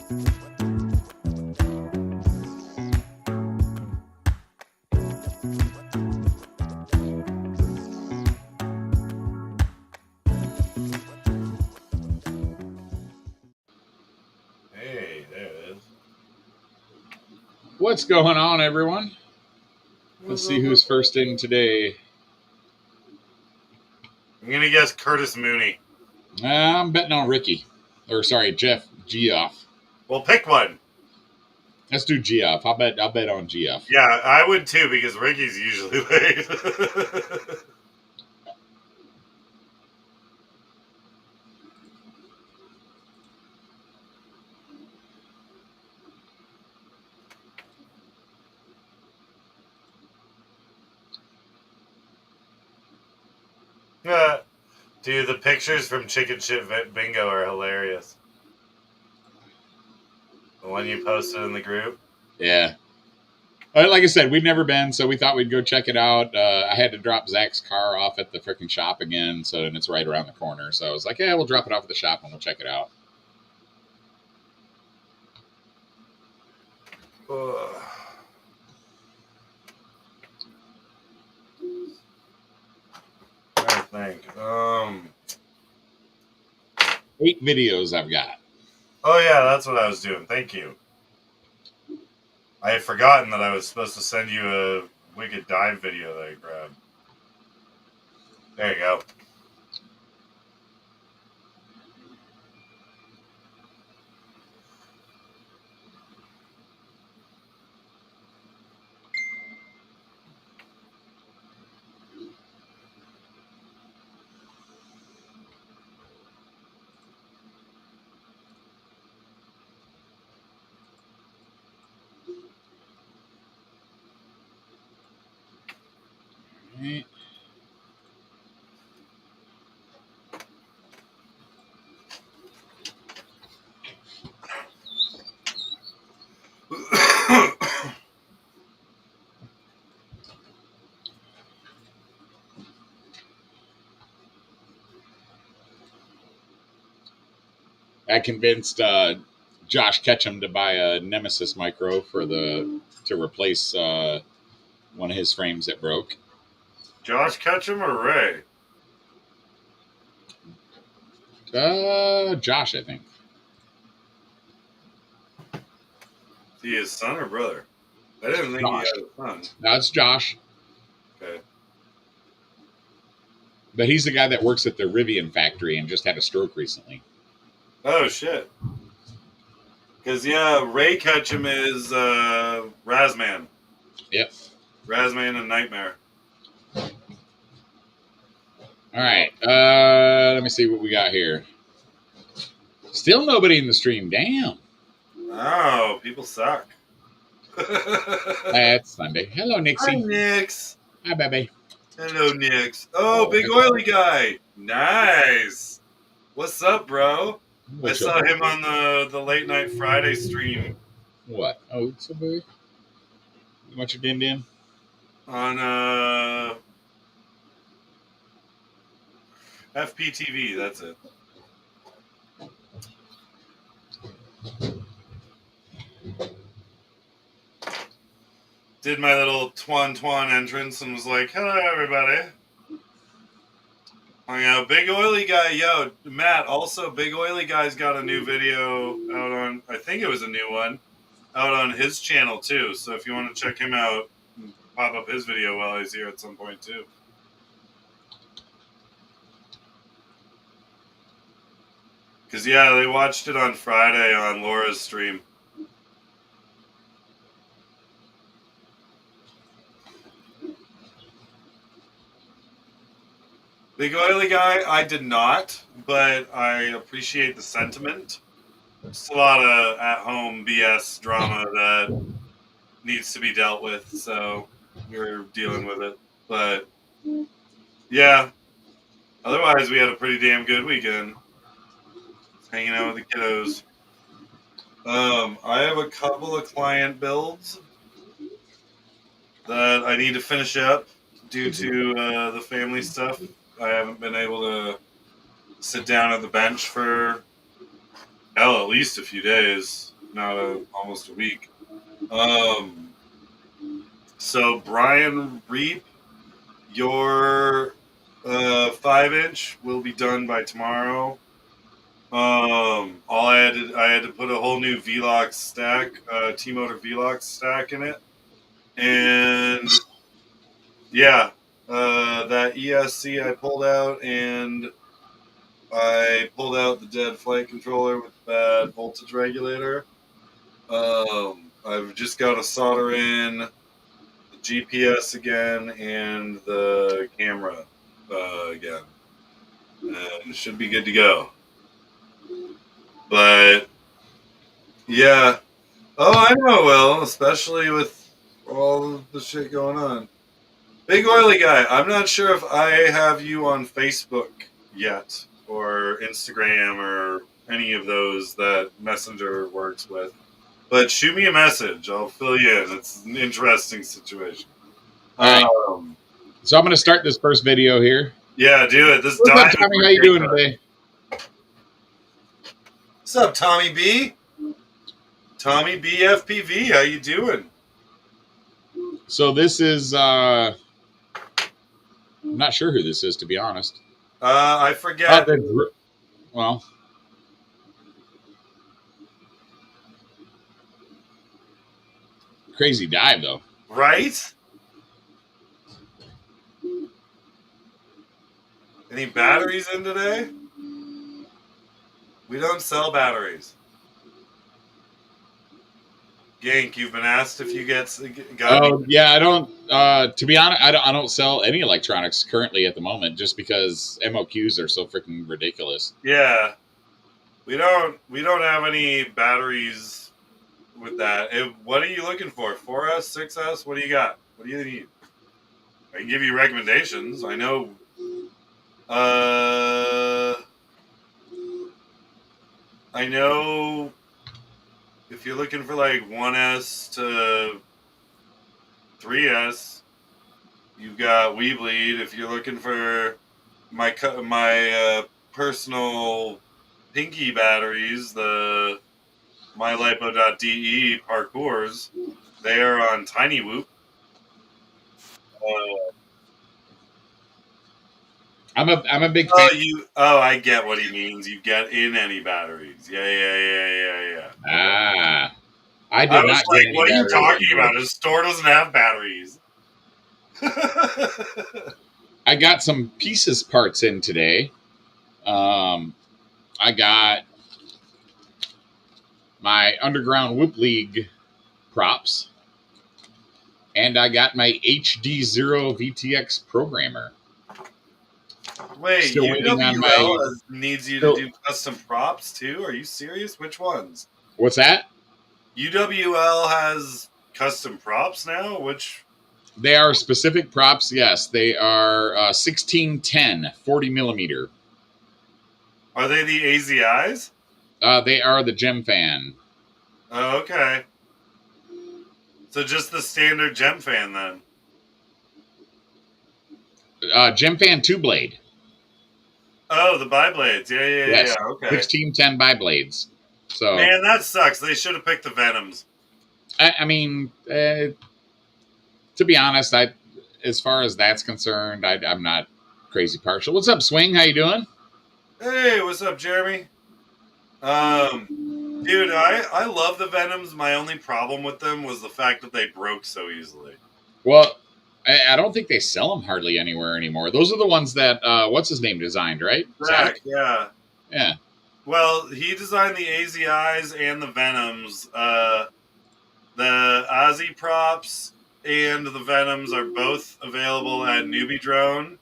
Hey, there it is. What's going on, everyone? Let's see who's first in today. I'm going to guess Curtis Mooney. I'm betting on Ricky. Or, sorry, Jeff Geoff. Well, pick one. Let's do Geoff. I'll bet on Geoff. Yeah, I would too, because Ricky's usually late. Dude, the pictures from Chicken Shit Bingo are hilarious. The one you posted in the group. Yeah. Like I said, we've never been, so we thought we'd go check it out. I had to drop Zach's car off at the freaking shop again, and it's right around the corner. So I was like, yeah, we'll drop it off at the shop and we'll check it out. I think. 8 videos I've got. Oh, yeah, that's what I was doing. Thank you. I had forgotten that I was supposed to send you a Wicked Dive video that I grabbed. There you go. Right. I convinced Josh Ketchum to buy a Nemesis micro to replace one of his frames that broke. Josh Ketchum or Ray? Josh, I think. Is he his son or brother? I didn't think Josh. he had a son. No, it's Josh. Okay. But he's the guy that works at the Rivian factory and just had a stroke recently. Oh, shit. Because, yeah, Ray Ketchum is Razman. Yep. Razman and Nightmare. All right. Let me see what we got here. Still nobody in the stream. Damn. Oh, people suck. That's Sunday. Hello, Nixie. Hi, Nix. Hi, baby. Hello, Nix. Oh, big oily guy. Nice. What's up, bro? I saw him on the late night Friday stream. What? Oh, it's a baby. You want your din din? On FPTV, that's it. Did my little Twan entrance and was like, hello, everybody. Hung out. Big Oily Guy. Yo, Matt, also, Big Oily Guy's got a new video out on, I think it was a new one, out on his channel, too. So if you want to check him out, pop up his video while he's here at some point, too. Because, yeah, they watched it on Friday on Laura's stream. Big Oily Guy, I did not, but I appreciate the sentiment. It's a lot of at-home BS drama that needs to be dealt with, so we're dealing with it. But, yeah, otherwise we had a pretty damn good weekend. Hanging out with the kiddos. I have a couple of client builds that I need to finish up due to the family stuff. I haven't been able to sit down at the bench for, hell, at least a few days. almost a week. So Brian Reap, your 5-inch will be done by tomorrow. All I had to put a whole new VLOX stack, T-Motor VLOX stack in it, and yeah, that ESC I pulled out, and I pulled out the dead flight controller with the bad voltage regulator. I've just got to solder in the GPS again and the camera again, and it should be good to go. But yeah, oh, I know, Will, especially with all of the shit going on. Big oily guy, I'm not sure if I have you on Facebook yet, or Instagram, or any of those that Messenger works with. But shoot me a message. I'll fill you in. It's an interesting situation. All right. So I'm going to start this first video here. Yeah, do it. This What's up, Tommy? How you doing today? What's up, Tommy B? Tommy B FPV. How you doing? So this is I'm not sure who this is, to be honest. I forget. Well, crazy dive though. Right? Any batteries in today? We don't sell batteries. Gank, you've been asked if you got. Oh yeah, I don't. To be honest, I don't sell any electronics currently at the moment, just because MOQs are so freaking ridiculous. Yeah, we don't have any batteries with that. What are you looking for? 4S, 6S? What do you got? What do you need? I can give you recommendations. I know. I know. If you're looking for like 1S to 3S, you've got Weebleed. If you're looking for my personal pinky batteries, the mylipo.de parkours, they are on Tiny Whoop. I'm a big fan. I get what he means. You get in any batteries. Yeah. I did not like, get any what are you talking anymore. about? His store doesn't have batteries. I got some pieces parts in today. I got my Underground Whoop League props, and I got my HD0 VTX programmer. Wait, Still waiting on my. Needs you to do custom props too? Are you serious? Which ones? What's that? UWL has custom props now? Which? They are specific props, yes. They are 1610 40 millimeter. Are they the AZIs? They are the Gem Fan. Oh, okay. So just the standard Gem Fan then? Gem Fan 2-blade. Oh, the bi-blades. Yeah, yes. Okay. 1610 bi-blades. So, man, that sucks. They should have picked the Venoms. I mean, to be honest, as far as that's concerned, I'm not crazy partial. What's up, Swing? How you doing? Hey, what's up, Jeremy? Dude, I love the Venoms. My only problem with them was the fact that they broke so easily. Well, I don't think they sell them hardly anywhere anymore. Those are the ones that what's his name designed, right? Zach, yeah. Yeah. Well, he designed the AZIs and the Venoms. The Aussie props and the Venoms are both available at Newbie Drone.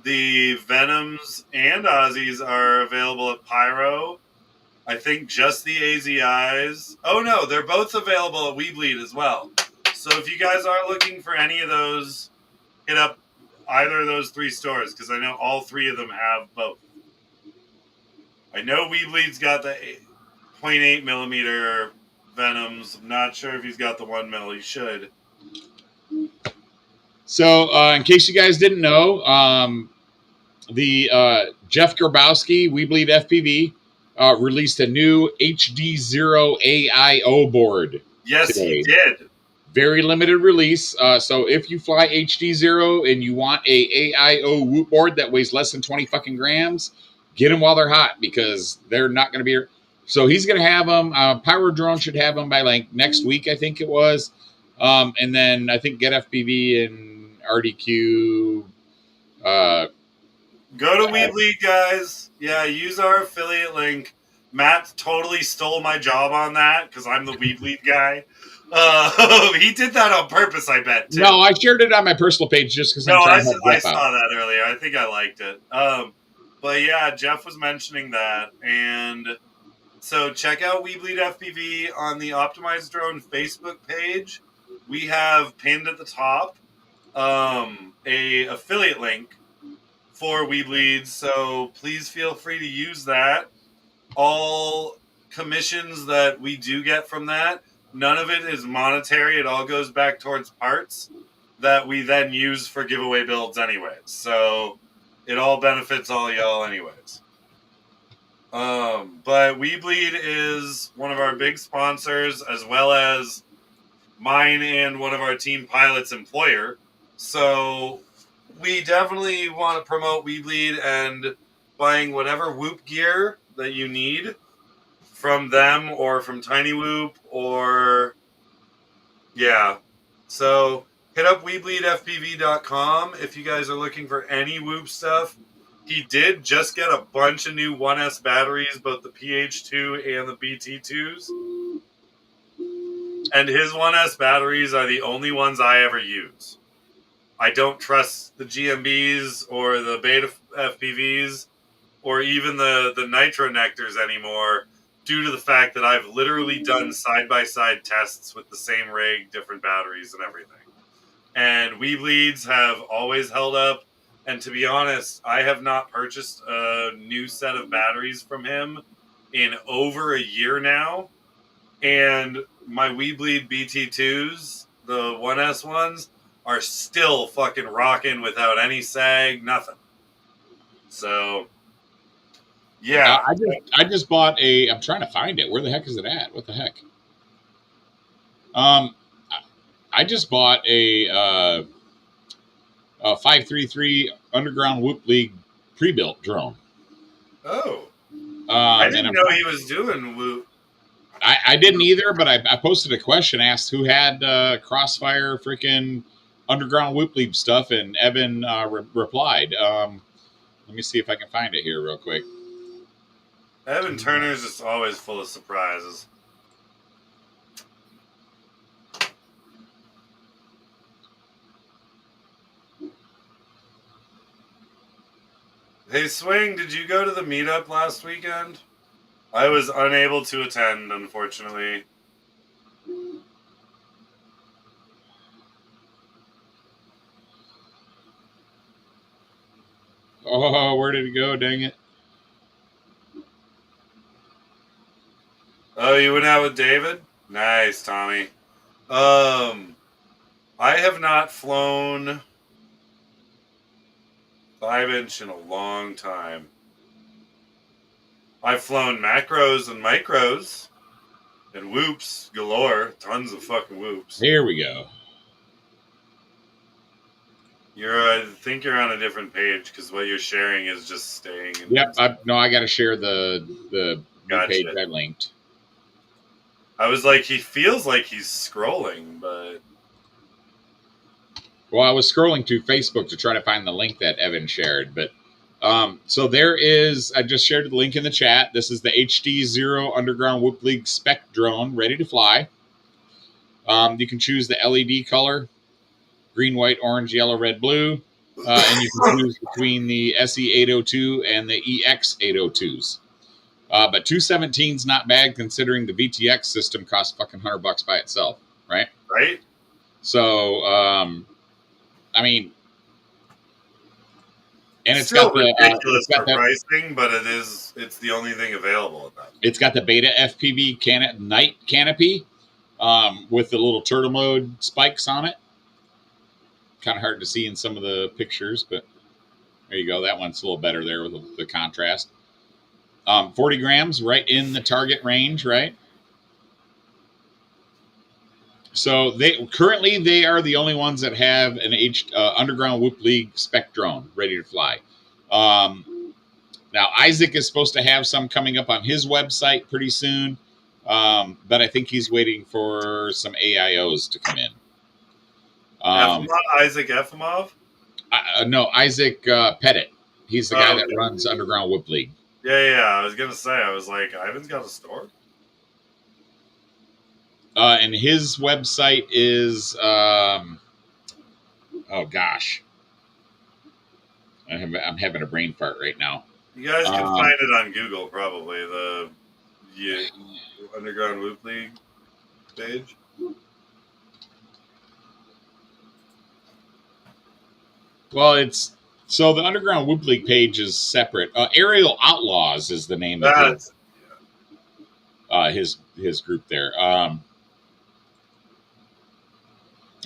The Venoms and Aussies are available at Pyro. I think just the AZIs. Oh no, they're both available at Weebleed as well. So if you guys are looking for any of those, hit up either of those 3 stores, because I know all 3 of them have both. I know Weebleed's got the 0.8 millimeter Venoms. I'm not sure if he's got the 1 mil. He should. So in case you guys didn't know, the Jeff Grabowski Weebleed FPV released a new HD0 AIO board. Yes, today. he did. Very limited release. So if you fly HD0 and you want a AIO Whoop board that weighs less than 20 fucking grams, get them while they're hot because they're not going to be. So he's going to have them. Power Drone should have them by like next week, I think it was. And then I think Get FPV and RDQ. Go to Weebly, guys. Yeah, use our affiliate link. Matt totally stole my job on that because I'm the Weebly guy. He did that on purpose, I bet, too. No, I shared it on my personal page just because I'm trying to help I Jeff out. saw that earlier. I think I liked it. But yeah, Jeff was mentioning that. And so check out Weebly FPV on the Optimized Drone Facebook page. We have pinned at the top a affiliate link for Weebleeds, so please feel free to use that. All commissions that we do get from that, none of it is monetary. It all goes back towards parts that we then use for giveaway builds anyways. So it all benefits all y'all anyways. But Weebleed is one of our big sponsors, as well as mine and one of our team pilots' employer. So we definitely want to promote Weebleed and buying whatever Whoop gear that you need from them or from Tiny Whoop or yeah. So hit up WeebleedFPV.com if you guys are looking for any Whoop stuff. He did just get a bunch of new 1S batteries, both the PH2 and the BT2s. And his 1S batteries are the only ones I ever use. I don't trust the GMBs or the beta FPVs or even the nitro nectars anymore due to the fact that I've literally done side-by-side tests with the same rig, different batteries and everything. And Weebleeds have always held up. And to be honest, I have not purchased a new set of batteries from him in over a year now. And my Weebleed BT2s, the 1S ones, are still fucking rocking without any sag, nothing. So, yeah. I just bought a. I'm trying to find it. Where the heck is it at? What the heck? I just bought a 533 Underground Whoop League pre-built drone. Oh. I didn't know he was doing Whoop. I didn't either, but I posted a question, asked who had Crossfire freaking Underground Whoop League stuff, and Evan replied. Let me see if I can find it here real quick. Evan Turner's just always full of surprises. Hey, Swing, did you go to the meetup last weekend? I was unable to attend, unfortunately. Oh, where did it go? Dang it. Oh, you went out with David? Nice, Tommy. I have not flown 5-inch in a long time. I've flown macros and micros and whoops galore. Tons of fucking whoops. Here we go. I think you're on a different page because what you're sharing is just staying. Yep. I got to share the gotcha. Page I linked. I was like, he feels like he's scrolling, but. Well, I was scrolling through Facebook to try to find the link that Evan shared, but so there is. I just shared the link in the chat. This is the HD0 Underground Whoop League spec drone ready to fly. You can choose the LED color: green, white, orange, yellow, red, blue, and you can choose between the SE802 and the EX802s. But 217's not bad considering the VTX system costs fucking $100 by itself, right? Right. So, I mean, and it's still got the ridiculous for pricing, but it's the only thing available at that. It's got the beta FPV night canopy with the little turtle mode spikes on it. Kind of hard to see in some of the pictures, but there you go. That one's a little better there with the contrast. 40 grams, right in the target range, right? So they are the only ones that have an underground Whoop League spec drone ready to fly. Now Isaac is supposed to have some coming up on his website pretty soon, but I think he's waiting for some AIOs to come in. Isaac Efimov? No, Isaac Pettit. He's the guy that runs Underground Whoop League. Yeah. I was gonna say, I was like, Ivan's got a store. And his website is, oh gosh, I'm having a brain fart right now. You guys can find it on Google, probably the Underground Whoop League page. Well, so the Underground Whoop League page is separate. Aerial Outlaws is the name of his group there.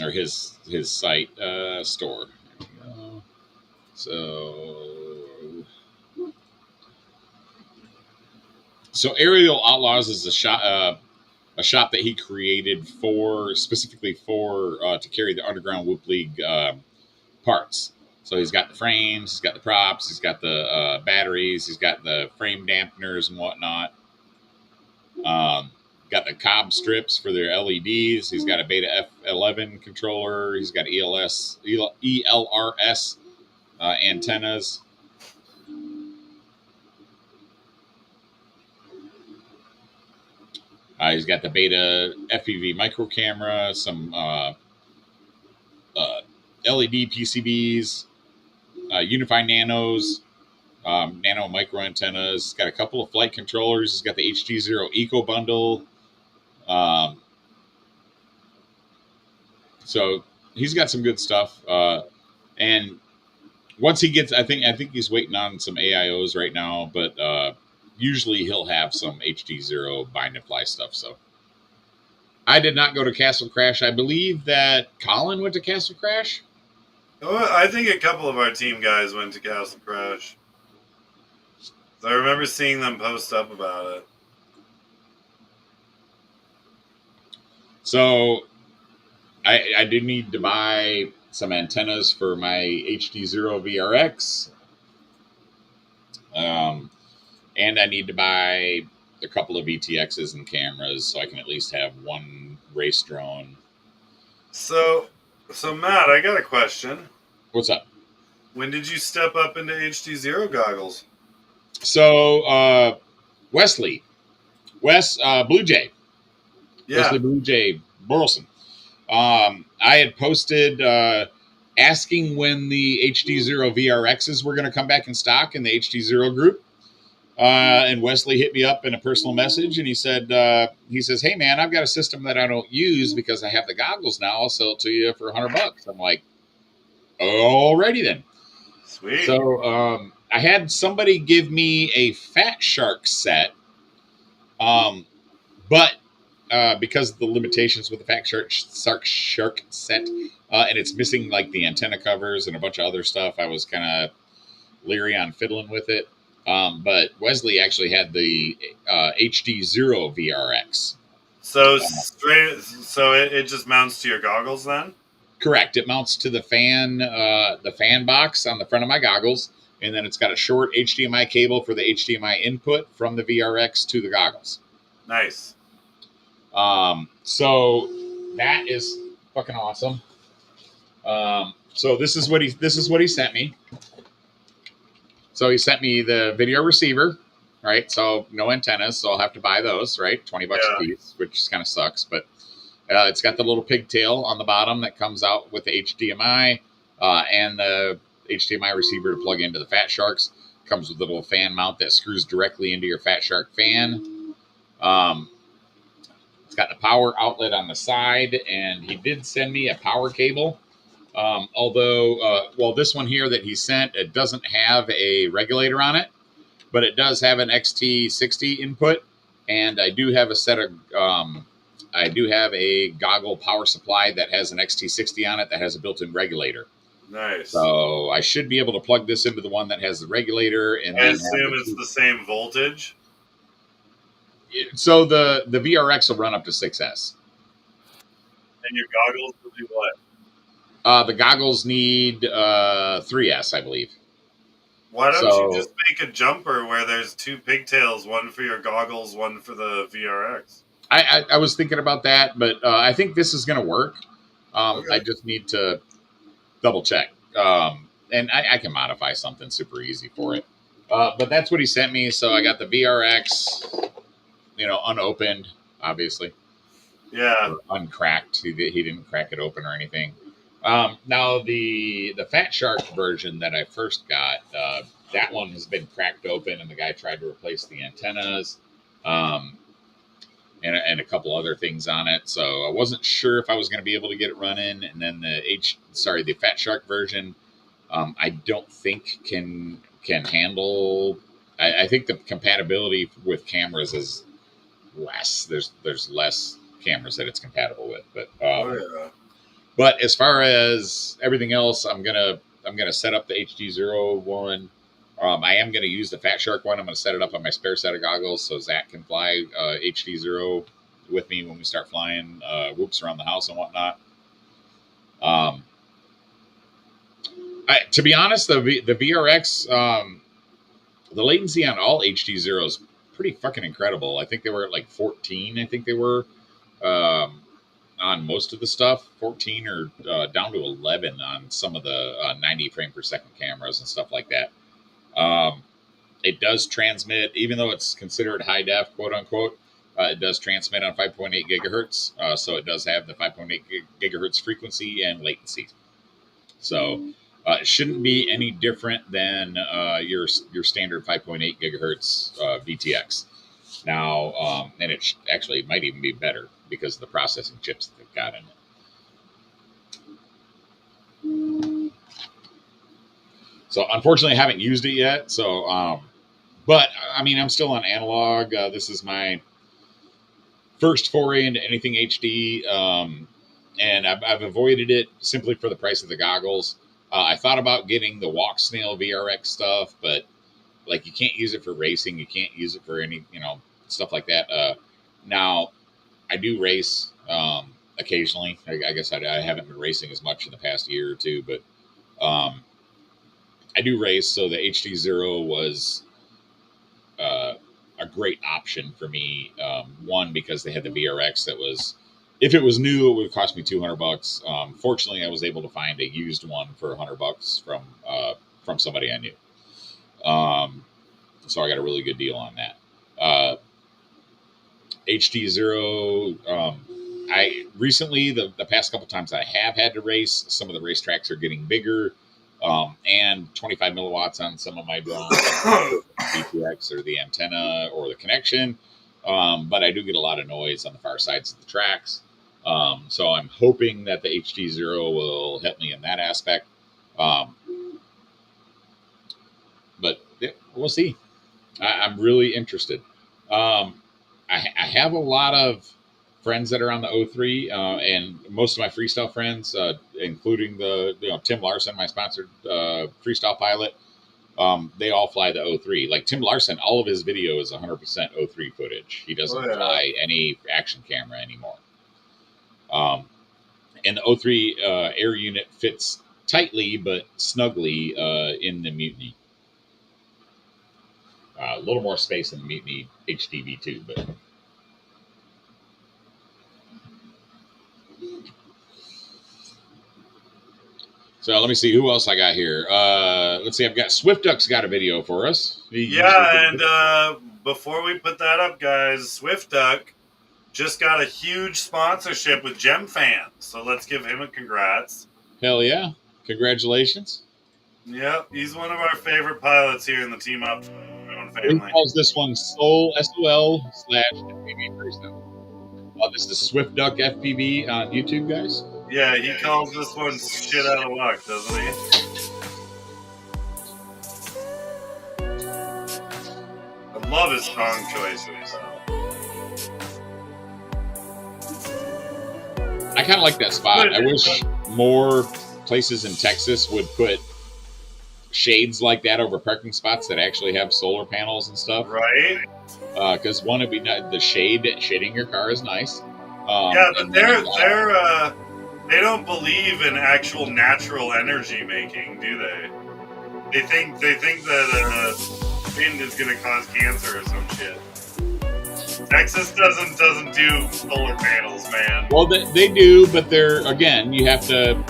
Or his site store. There we go. So Aerial Outlaws is a shop that he created specifically to carry the Underground Whoop League parts. So he's got the frames, he's got the props, he's got the batteries, he's got the frame dampeners and whatnot. Got the cob strips for their LEDs. He's got a Beta F11 controller. He's got ELRS antennas. He's got the Beta FPV micro camera, some LED PCBs, Unify Nanos, nano micro antennas. He's got a couple of flight controllers. He's got the HD0 Eco Bundle. So he's got some good stuff. And once he gets, I think he's waiting on some AIOs right now, but usually he'll have some HD0 bind and fly stuff. So I did not go to Castle Crash. I believe that Colin went to Castle Crash. Oh, I think a couple of our team guys went to Castle Crash. I remember seeing them post up about it. So I do need to buy some antennas for my HD0 VRX. And I need to buy a couple of VTXs and cameras so I can at least have one race drone. So Matt, I got a question. What's up? When did you step up into HD0 goggles? So Wes Blue Jay. Yeah. Wesley Blue Jay Burleson. I had posted asking when the HD0 VRXs were going to come back in stock in the HD0 group. And Wesley hit me up in a personal message and he says, hey man, I've got a system that I don't use because I have the goggles now. I'll sell it to you for $100. I'm like, alrighty then. Sweet. So I had somebody give me a Fat Shark set. But because of the limitations with the Fat Shark set, and it's missing like the antenna covers and a bunch of other stuff, I was kind of leery on fiddling with it. But Wesley actually had the HD0 VRX. So it just mounts to your goggles then? Correct. It mounts to the fan box on the front of my goggles, and then it's got a short HDMI cable for the HDMI input from the VRX to the goggles. Nice. So that is fucking awesome. So this is what he sent me. So he sent me the video receiver, right? So no antennas, so I'll have to buy those, right? $20 a piece, which kind of sucks, but it's got the little pigtail on the bottom that comes out with the HDMI and the HDMI receiver to plug into the Fat Sharks. Comes with a little fan mount that screws directly into your Fat Shark fan. It's got the power outlet on the side, and he did send me a power cable. Although, this one here that he sent, it doesn't have a regulator on it, but it does have an XT60 input, and I do have a goggle power supply that has an XT60 on it that has a built-in regulator. Nice. So I should be able to plug this into the one that has the regulator, and I assume it's the same voltage. So the VRX will run up to 6S. And your goggles will do what? The goggles need 3S, I believe. Why don't you So just make a jumper where there's 2 pigtails, one for your goggles, one for the VRX? I was thinking about that, but I think this is going to work. Okay. I just need to double check. And I can modify something super easy for it. But that's what he sent me. So I got the VRX, unopened, obviously. Yeah. Or uncracked. He didn't crack it open or anything. Now the Fat Shark version that I first got, that one has been cracked open, and the guy tried to replace the antennas, and a couple other things on it. So I wasn't sure if I was going to be able to get it running. And then the Fat Shark version, I don't think can handle. I think the compatibility with cameras is less. There's less cameras that it's compatible with, but as far as everything else, I'm gonna set up the HD0 one. I am gonna use the Fat Shark one. I'm gonna set it up on my spare set of goggles so Zach can fly HD0 with me when we start flying whoops around the house and whatnot. To be honest, the VRX, the latency on all HD0 is pretty fucking incredible. I think they were at like 14. I think they were. On most of the stuff, 14 or down to 11 on some of the 90 frame per second cameras and stuff like that. It does transmit, even though it's considered high def, quote unquote. It does transmit on 5.8 gigahertz, so it does have the 5.8 gigahertz frequency and latency. So it shouldn't be any different than your standard 5.8 gigahertz VTX. Now, and it actually might even be better because of the processing chips that they've got in it. So unfortunately, I haven't used it yet. So, but I mean, I'm still on analog. This is my first foray into anything HD, and I've avoided it simply for the price of the goggles. I thought about getting the Walk Snail VRX stuff, but like you can't use it for racing. You can't use it for any, stuff like that. Now, I do race occasionally. I guess I haven't been racing as much in the past year or two, but I do race. So the HD0 was a great option for me. One, because they had the VRX that was, if it was new, it would cost me $200. Fortunately, I was able to find a used one for $100 from somebody I knew. So I got a really good deal on that. HD0, I recently, the past couple times I have had to race, some of the racetracks are getting bigger, and 25 milliwatts on some of my drones, VTX or the antenna or the connection. But I do get a lot of noise on the far sides of the tracks. So I'm hoping that the HD0 will help me in that aspect. But yeah, we'll see. I'm really interested. I have a lot of friends that are on the O3, and most of my freestyle friends, including the Tim Larson, my sponsored freestyle pilot, they all fly the O3. Like Tim Larson, all of his video is 100% O3 footage. He doesn't fly any action camera anymore. And the O3 air unit fits tightly but snugly in the Mutiny. A little more space in the Mutiny HDV2, but so let me see who else I got here. Let's see, I've got Swift Duck's got a video for us. And before we put that up, guys, Swift Duck just got a huge sponsorship with GemFan, so let's give him a congrats. Hell yeah! Congratulations. Yep, he's one of our favorite pilots here in the Team Up family. He calls this one SOL SOL/FPV Freestyle. This is Swift Duck FPV on YouTube, guys. Yeah, he calls this one shit out of luck, doesn't he? I love his song choices. I kind of like that spot. I wish more places in Texas would put shades like that over parking spots that actually have solar panels and stuff. Right? because one would be the shading your car is nice. Yeah, but and they're they don't believe in actual natural energy making, do they? They think that wind is going to cause cancer or some shit. Texas doesn't do solar panels, man. Well, they do, but they're, again, you have to.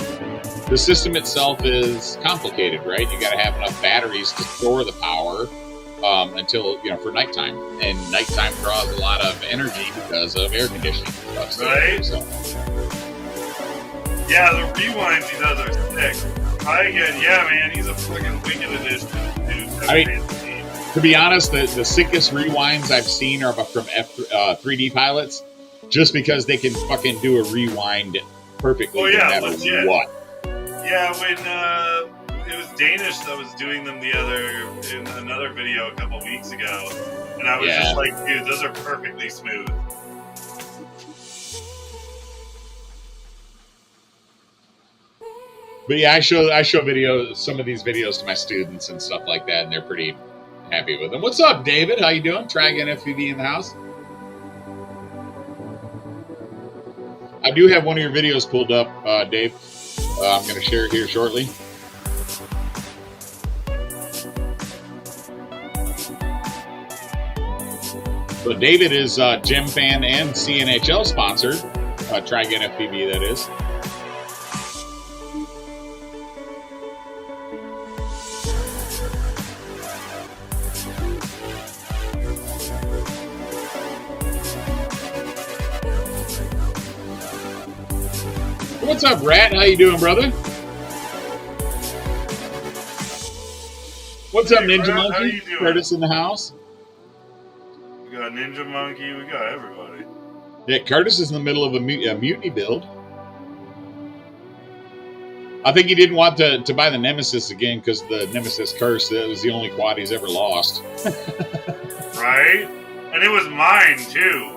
The system itself is complicated, right? You got to have enough batteries to store the power until, for nighttime, and nighttime draws a lot of energy because of air conditioning and stuff. Right? So. Yeah, the rewinds he does are sick. Yeah, man, he's a fucking wicked addition, dude. To be honest, the sickest rewinds I've seen are from 3D pilots, just because they can fucking do a rewind perfectly no matter legit. What. Yeah, when it was Danish that was doing them in another video a couple weeks ago, and I was just like, dude, those are perfectly smooth. But yeah, I show some of these videos to my students and stuff like that, and they're pretty happy with them. What's up, David? How you doing? Try again, FPV in the house. I do have one of your videos pulled up, Dave. I'm going to share it here shortly. So David is Gem Fan and CNHL sponsor. Try again, FPV, that is. What's up, Rat? How you doing, brother? What's up, Ninja Rat, Monkey? Curtis in the house. We got Ninja Monkey. We got everybody. Yeah, Curtis is in the middle of a mutiny build. I think he didn't want to buy the Nemesis again because the Nemesis curse. That was the only quad he's ever lost. Right? And it was mine, too.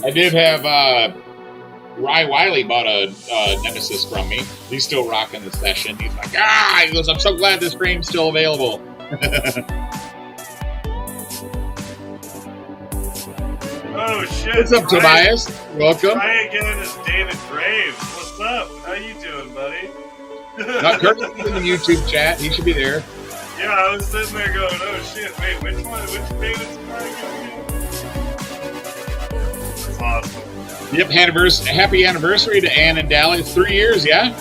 I did have Rye Wiley bought a Nemesis from me. He's still rocking the session. He's like, he goes, I'm so glad this frame's still available. Oh, shit. What's up, Tobias? Welcome. Try again is David Graves. What's up? How you doing, buddy? Curtis is in the YouTube chat. He should be there. Yeah, I was sitting there going, oh, shit. Wait, which one? Which David's again? That's awesome. Yep, happy anniversary to Ann and Dally. 3 years, yeah?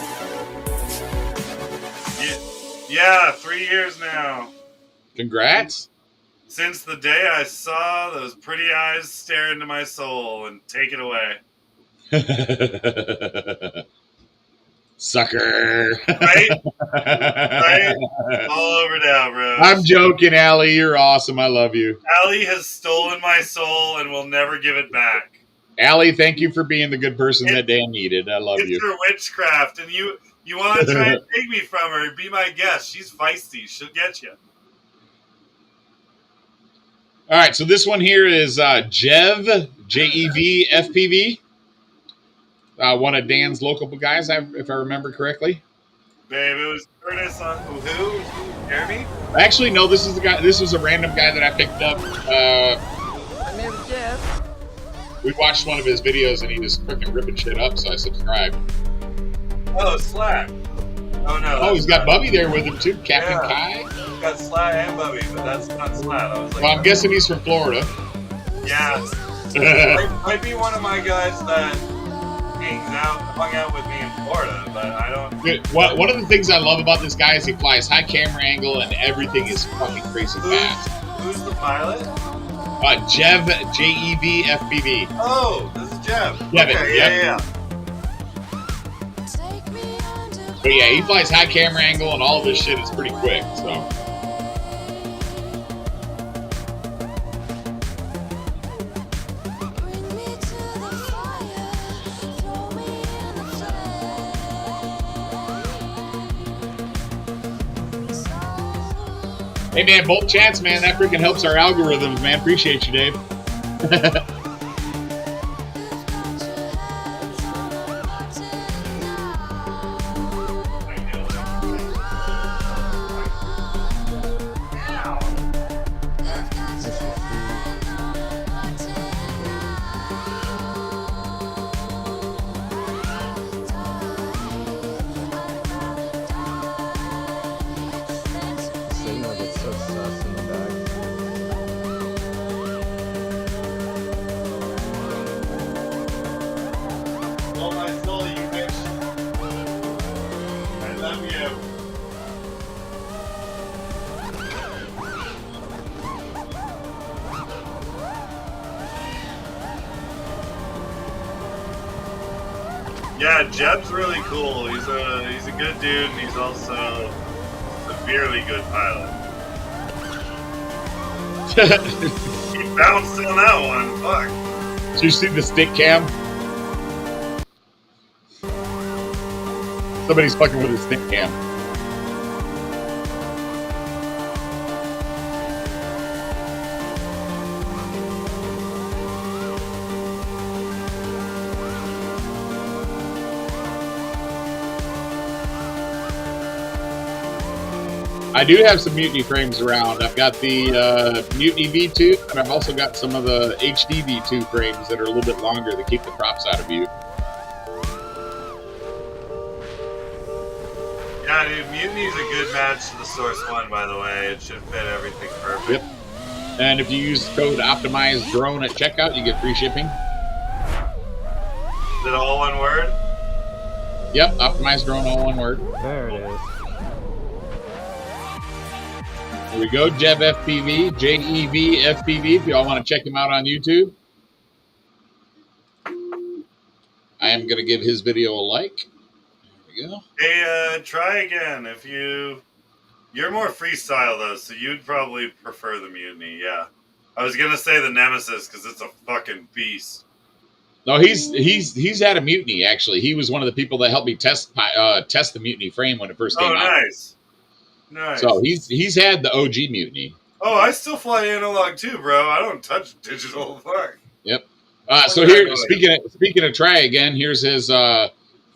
Yeah, 3 years now. Congrats. Since the day I saw those pretty eyes stare into my soul and take it away. Sucker. Right? Right? All over now, bro. I'm joking, Allie. You're awesome. I love you. Allie has stolen my soul and will never give it back. Allie, thank you for being the good person that Dan needed. I love you. It's her witchcraft, and you want to try and take me from her. Be my guest. She's feisty. She'll get you. All right, so this one here is Jev, J-E-V, FPV. One of Dan's local guys, if I remember correctly. Babe, it was Curtis on who? Jeremy? Actually, no, this is the guy. This was a random guy that I picked up. My name is Jeff. We watched one of his videos and he was freaking ripping shit up, so I subscribed. Oh, Slack. Oh, no. Oh, he's got Bubby there with him, too. Captain Kai. He's got Slack and Bubby, but that's not Slack. I was like, Well, I'm guessing he's from Florida. yeah. Might be one of my guys that hung out with me in Florida, but I don't. Dude, one of the things I love about this guy is he flies high camera angle and everything is fucking crazy fast. Who's the pilot? Jev, J-E-V, FPV. Oh, this is Jeff. Jev, okay, yeah. But yeah, he flies high camera angle and all of this shit is pretty quick, so. Hey man, both chats, man, that freaking helps our algorithms, man. Appreciate you, Dave. Yeah, Jeb's really cool. He's a good dude, and he's also a severely good pilot. He bounced on that one. Fuck. Did you see the stick cam? Somebody's fucking with a stick cam. I do have some Mutiny frames around. I've got the Mutiny V2, and I've also got some of the HD V2 frames that are a little bit longer that keep the props out of view. Yeah, dude, Mutiny's a good match to the Source One, by the way. It should fit everything perfect. Yep. And if you use code OptimizeDrone at checkout, you get free shipping. Is it all one word? Yep, OptimizeDrone, all one word. There it is. Here we go, Jeb FPV, J-E-V FPV, if y'all want to check him out on YouTube. I am going to give his video a like. There we go. Hey, try again. If you're more freestyle though, so you'd probably prefer the Mutiny. Yeah, I was gonna say the Nemesis because it's a fucking beast. No, he's had a Mutiny actually. He was one of the people that helped me test the Mutiny frame when it first came out. Oh, nice. Nice. So he's had the OG Mutiny. Oh, I still fly analog too, bro. I don't touch digital. Fuck. Yep. So here, speaking of try again, here's his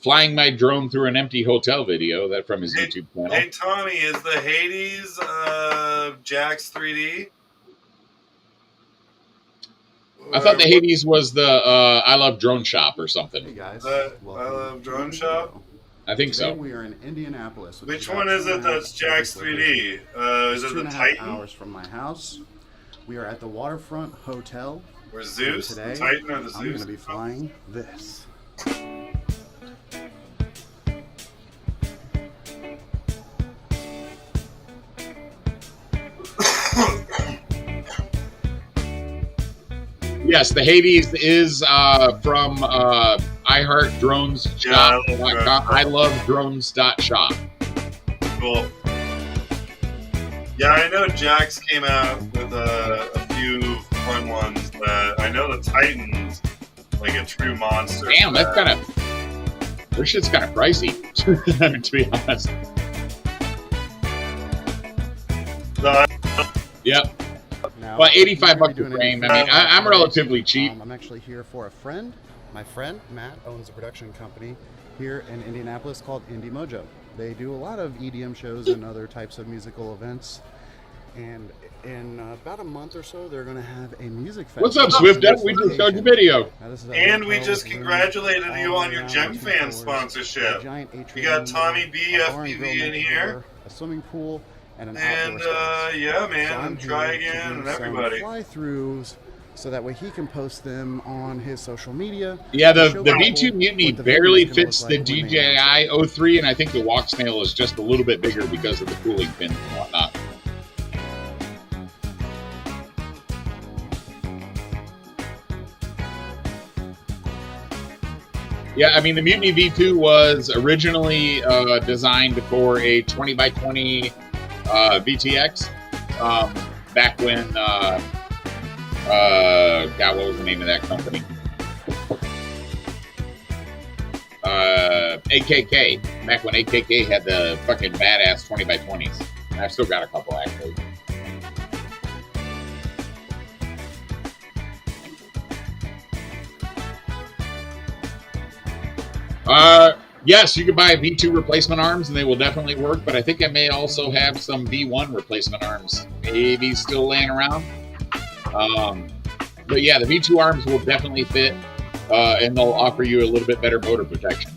flying my drone through an empty hotel video that from his YouTube channel. Hey Tommy, is the Hades Jax 3D? I thought the Hades was the I Love Drone Shop or something. Hey guys, I Love Drone Shop. I think Today so. we are in Indianapolis. Which one is it that's Jax 3D? Is it the 2.5 Titan? hours from my house. We are at the Waterfront Hotel. Or Zeus? Today, The Titan or the I'm going Zeus? to be flying this. Yes, the Hades is from iHeartDronesShop.com. I love drones.shop. Cool. Yeah, I know Jax came out with a few fun ones, but I know the Titan's like a true monster. Damn, that's kind of... Their shit's kind of pricey, to be honest. Yep. Now, Well, 85 bucks a doing frame. I anything mean, I'm relatively cheap. I'm actually here for a friend. My friend, Matt, owns a production company here in Indianapolis called Indie Mojo. They do a lot of EDM shows and other types of musical events. And in about a month or so, they're going to have a music festival. What's up, Swift Up? We just showed your video. Now, this is a And we hotel just with congratulated rooms you all on your around, Gem 2 Fan floors, sponsorship. a giant We atrium, got Tommy B, a bar and FPV grill in next here. door, a swimming pool, and an And outdoor space. yeah, So man, I'm and try here to again, do and some everybody. fly-throughs, so that way he can post them on his social media. Yeah, the Show V2 people Mutiny what the barely video's gonna fits look the like when they announce DJI 03, and I think the walk snail is just a little bit bigger because of the cooling pin and whatnot. Yeah, I mean, the Mutiny V2 was originally designed for a 20 by 20 VTX back when, God, what was the name of that company? AKK, back when AKK had the fucking badass 20 by 20s. And I've still got a couple, actually. Yes, you can buy V2 replacement arms and they will definitely work, but I think I may also have some V1 replacement arms maybe still laying around. But yeah, the V2 arms will definitely fit and they'll offer you a little bit better motor protection.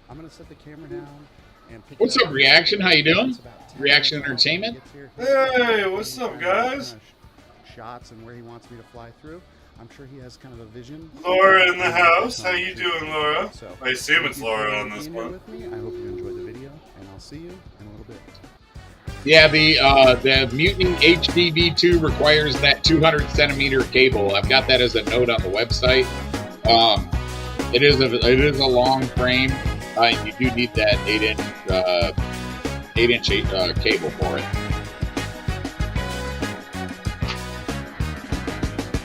I'm going to set the camera down and pick What's it up, Reaction? How you doing? It's about 10 Reaction minutes before he Entertainment? gets here. Hey, what's up, guys? Shots and where he wants me to fly through. I'm sure he has kind of a vision. Laura in the house. How you doing, Laura? So, I assume it's thank you Laura for on this being here one. with me. I hope you enjoyed the video, and I'll see you in a little bit. Yeah, the Mutiny HDV2 requires that 200 centimeter cable. I've got that as a note on the website. It is a long frame. You do need that 8-inch cable for it.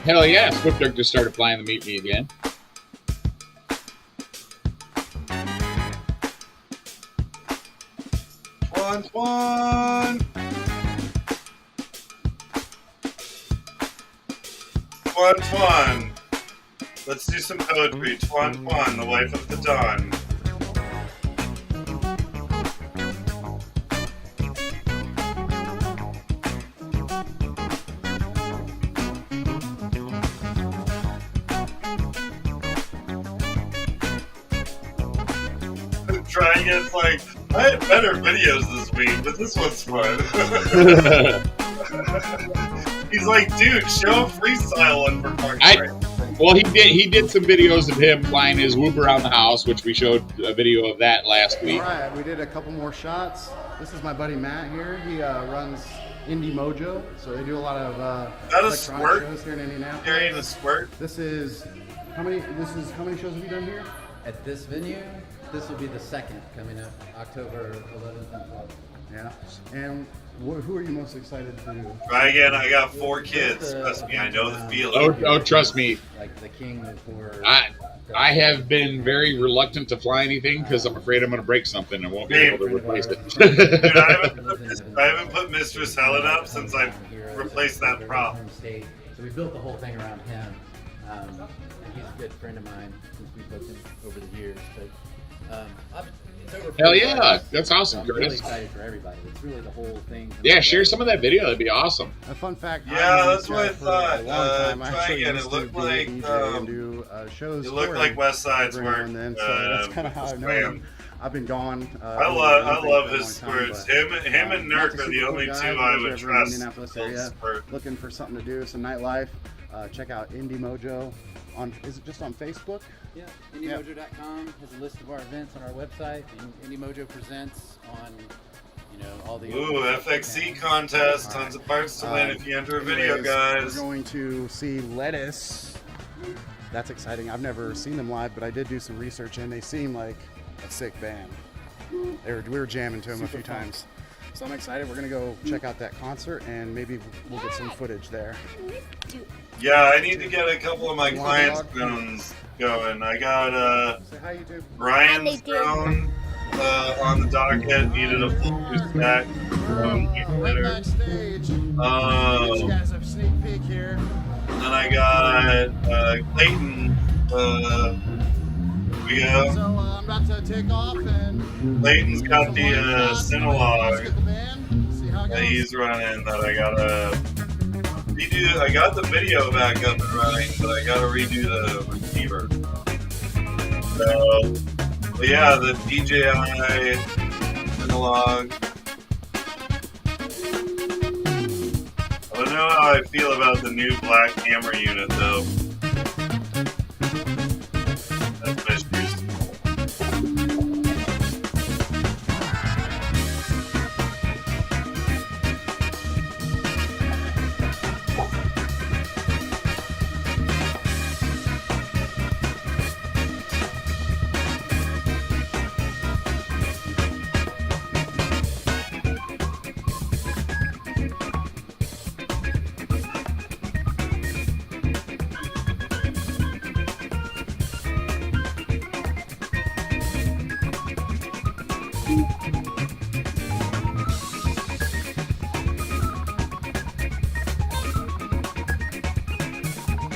Hell yeah, Swift just started flying the Mutiny again. Twan. Let's do some poetry. Twan, the wife of the dawn. Trying it's like, I had better videos this week, but this one's fun. He's like, dude, show a freestyle one for Park. Well, he did some videos of him flying his whoop around the house, which we showed a video of that last week. All right, we did a couple more shots. This is my buddy Matt here. He runs Indie Mojo, so they do a lot of electronic shows here in Indianapolis. Carrying a squirt. This is how many shows have you done here? At this venue, this will be the second coming up October 11th and 12th. Yeah. And who are you most excited to? Try again. I got 4 kids. Trust me, I know the feeling. Oh, trust me. Like the king before. I have been very reluctant to fly anything because I'm afraid I'm going to break something and won't be able to replace it. Dude, I haven't put Mistress Helen up since I've replaced that prop. So we built the whole thing around him. And he's a good friend of mine since we've booked him over the years. But hell yeah, that's awesome, I'm Curtis. really excited for everybody. It's really the whole thing. Yeah, share some of that video. That'd be awesome. A fun fact. Yeah, that's what I thought. Try again. It looked like shows. It looked like West Side's work. So that's kind of how I know him. I've been gone. I love his squirts. Him and Nurk are the only two I would trust. Looking for something to do, some nightlife. Check out Indie Mojo. Is it just on Facebook? Yeah, IndieMojo.com has a list of our events on our website. And Indie Mojo presents on, all the. Ooh, FXC contest, tons of parts to win if you enter a video, guys. We're going to see Lettuce. That's exciting. I've never seen them live, but I did do some research, and they seem like a sick band. We were jamming to them a few times. So I'm excited. We're going to go check out that concert, and maybe we'll get some footage there. Yeah, I need to get a couple of my clients' drones going. I got Brian's drone on the docket. Needed a full boost stack. Then I got Clayton. Here we go. So I'm about to take off, and Clayton's got the Synolog that he's running that I gotta redo. I got the video back up and running, but I gotta redo the receiver. So, but yeah, the DJI Synolog. I don't know how I feel about the new black camera unit though. That's my issues.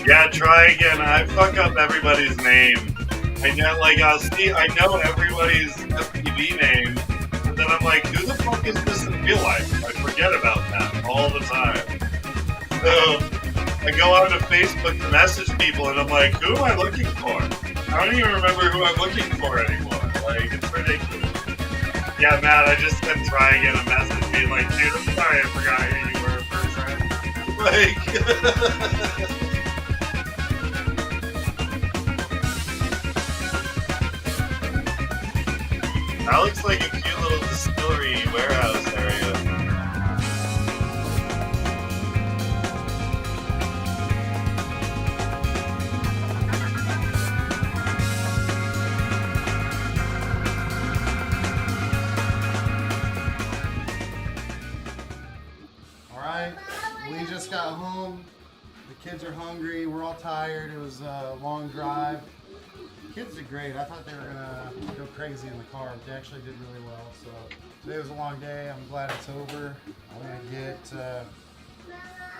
Yeah, try again. I fuck up everybody's name. I know everybody's FPV name, but then I'm like, who the fuck is this in real life? I forget about that all the time. So I go onto Facebook to message people, and I'm like, who am I looking for? I don't even remember who I'm looking for anymore. Like, it's ridiculous. Yeah, Matt, I just sent Try Again a message being like, dude, I'm sorry I forgot who you were first. Like... That looks like a cute little distillery warehouse area. got home. The kids are hungry. We're all tired. It was a long drive. Kids did great. I thought they were gonna go crazy in the car, but they actually did really well. So today was a long day. I'm glad it's over. I'm gonna get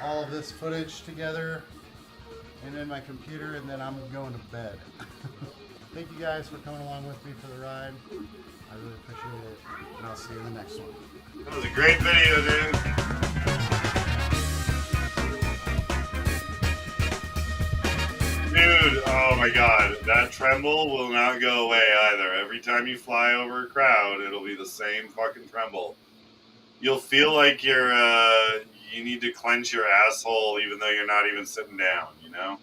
all of this footage together and in my computer, and then I'm going to bed. Thank you guys for coming along with me for the ride. I really appreciate it, and I'll see you in the next one. That was a great video, dude. Dude, oh my god, that tremble will not go away either. Every time you fly over a crowd, it'll be the same fucking tremble. You'll feel like you need to clench your asshole even though you're not even sitting down, you know?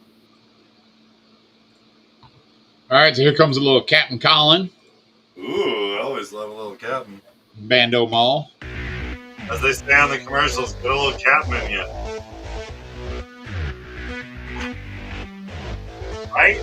All right, so here comes a little Captain Colin. Ooh, I always love a little captain. Bando Mall. As they say on the commercials, put a little captain in you. Right?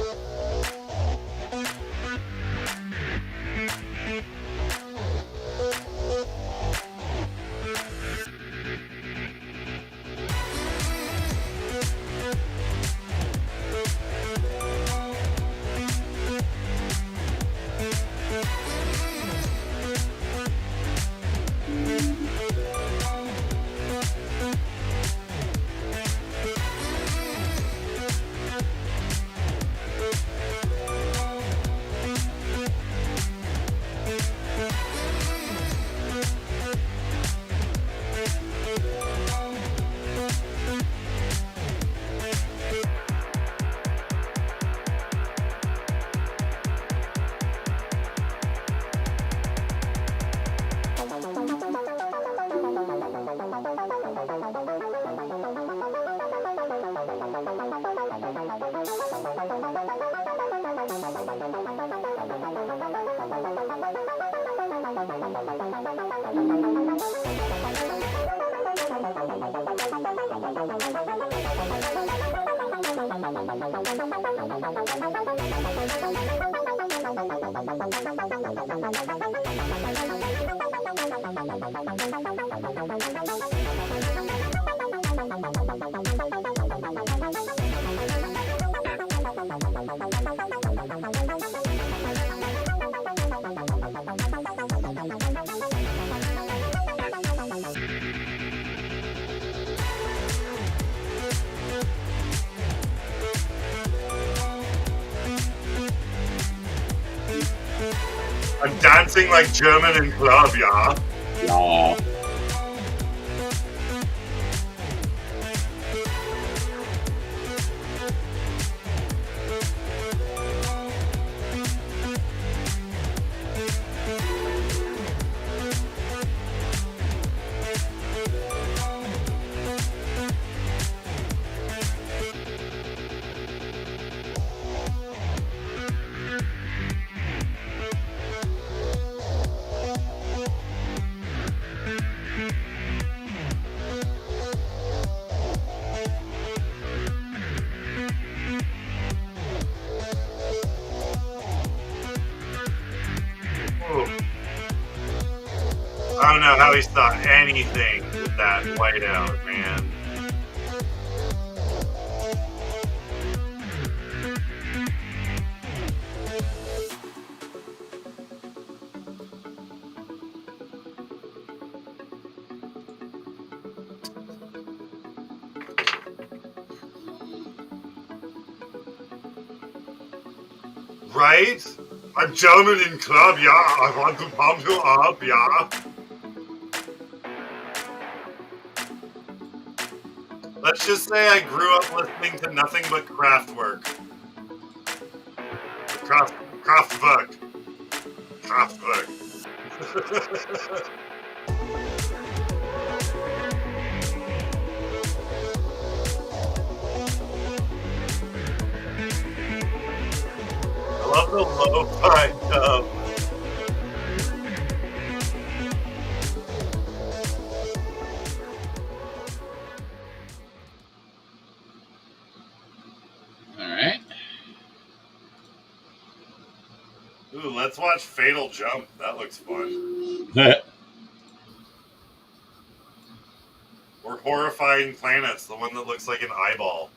I'm dancing like German in club, yeah? Yeah. I don't know how he saw anything with that whiteout, man. Right? A German in club, yeah. I want to pump you up, yeah. Let's just say I grew up listening to nothing but Kraftwerk. Kraftwerk. Kraftwerk. I love the lo-fi dub. Ooh, let's watch Fatal Jump. That looks fun. Or horrifying planets. The one that looks like an eyeball.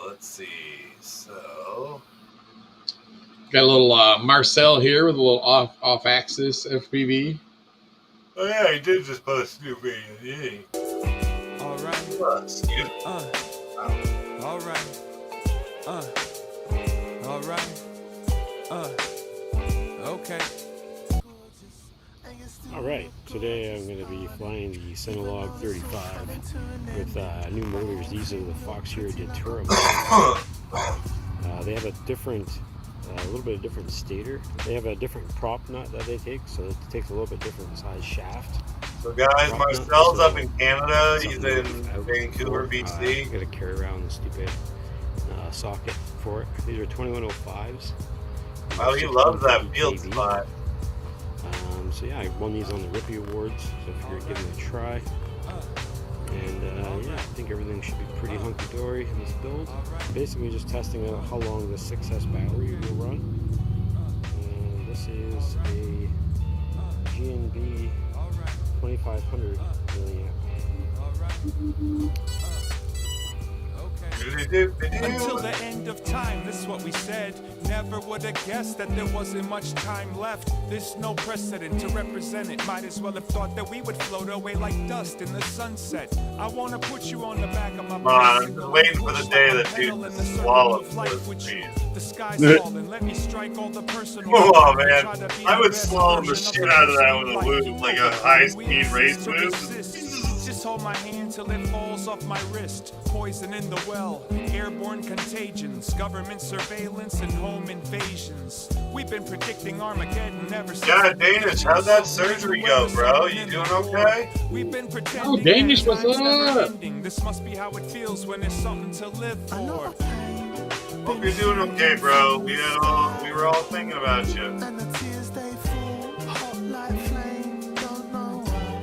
Let's see. So got a little Marcel here with a little off-axis FPV. Oh yeah, he did just post a new video. Yay. All right. Excuse me. All right. All right. Okay. All right, today I'm going to be flying the Cinelog 35 with new motors. These are the Fox Hero Turbo. They have a different, a little bit of different stator. They have a different prop nut that they take, so it takes a little bit different size shaft. So guys, Marcel's up in Canada. He's in Vancouver, BC. I got to carry around the stupid socket for it. These are 2105s. Wow, he loves that field spot. So yeah, I won these on the Rippy Awards, so I figured give it a try. And yeah, I think everything should be pretty hunky-dory in this build. Basically just testing out how long the 6S battery will run. And this is a GNB 2500 milliamp. Until the end of time, this is what we said. Never would have guessed that there wasn't much time left. There's no precedent to represent it. Might as well have thought that we would float away like dust in the sunset. I want to put you on the back of my I'm just waiting for the day that dude swallowed the sky's falling. Let me strike all the personal. Oh man, I would swallow the shit out of that with a loop, like a high-speed race move. Just hold my hand till it falls off my wrist. Poison in the well, airborne contagions, government surveillance, and home invasions. We've been predicting Armageddon ever since. Yeah, Danish, how'd that surgery go, bro? You doing okay? We've been pretending. Oh, Danish, what's up? This must be how it feels when there's something to live for. Hope you're doing okay, bro. We were all thinking about you. And the tears they fall, hot like flame, don't know why.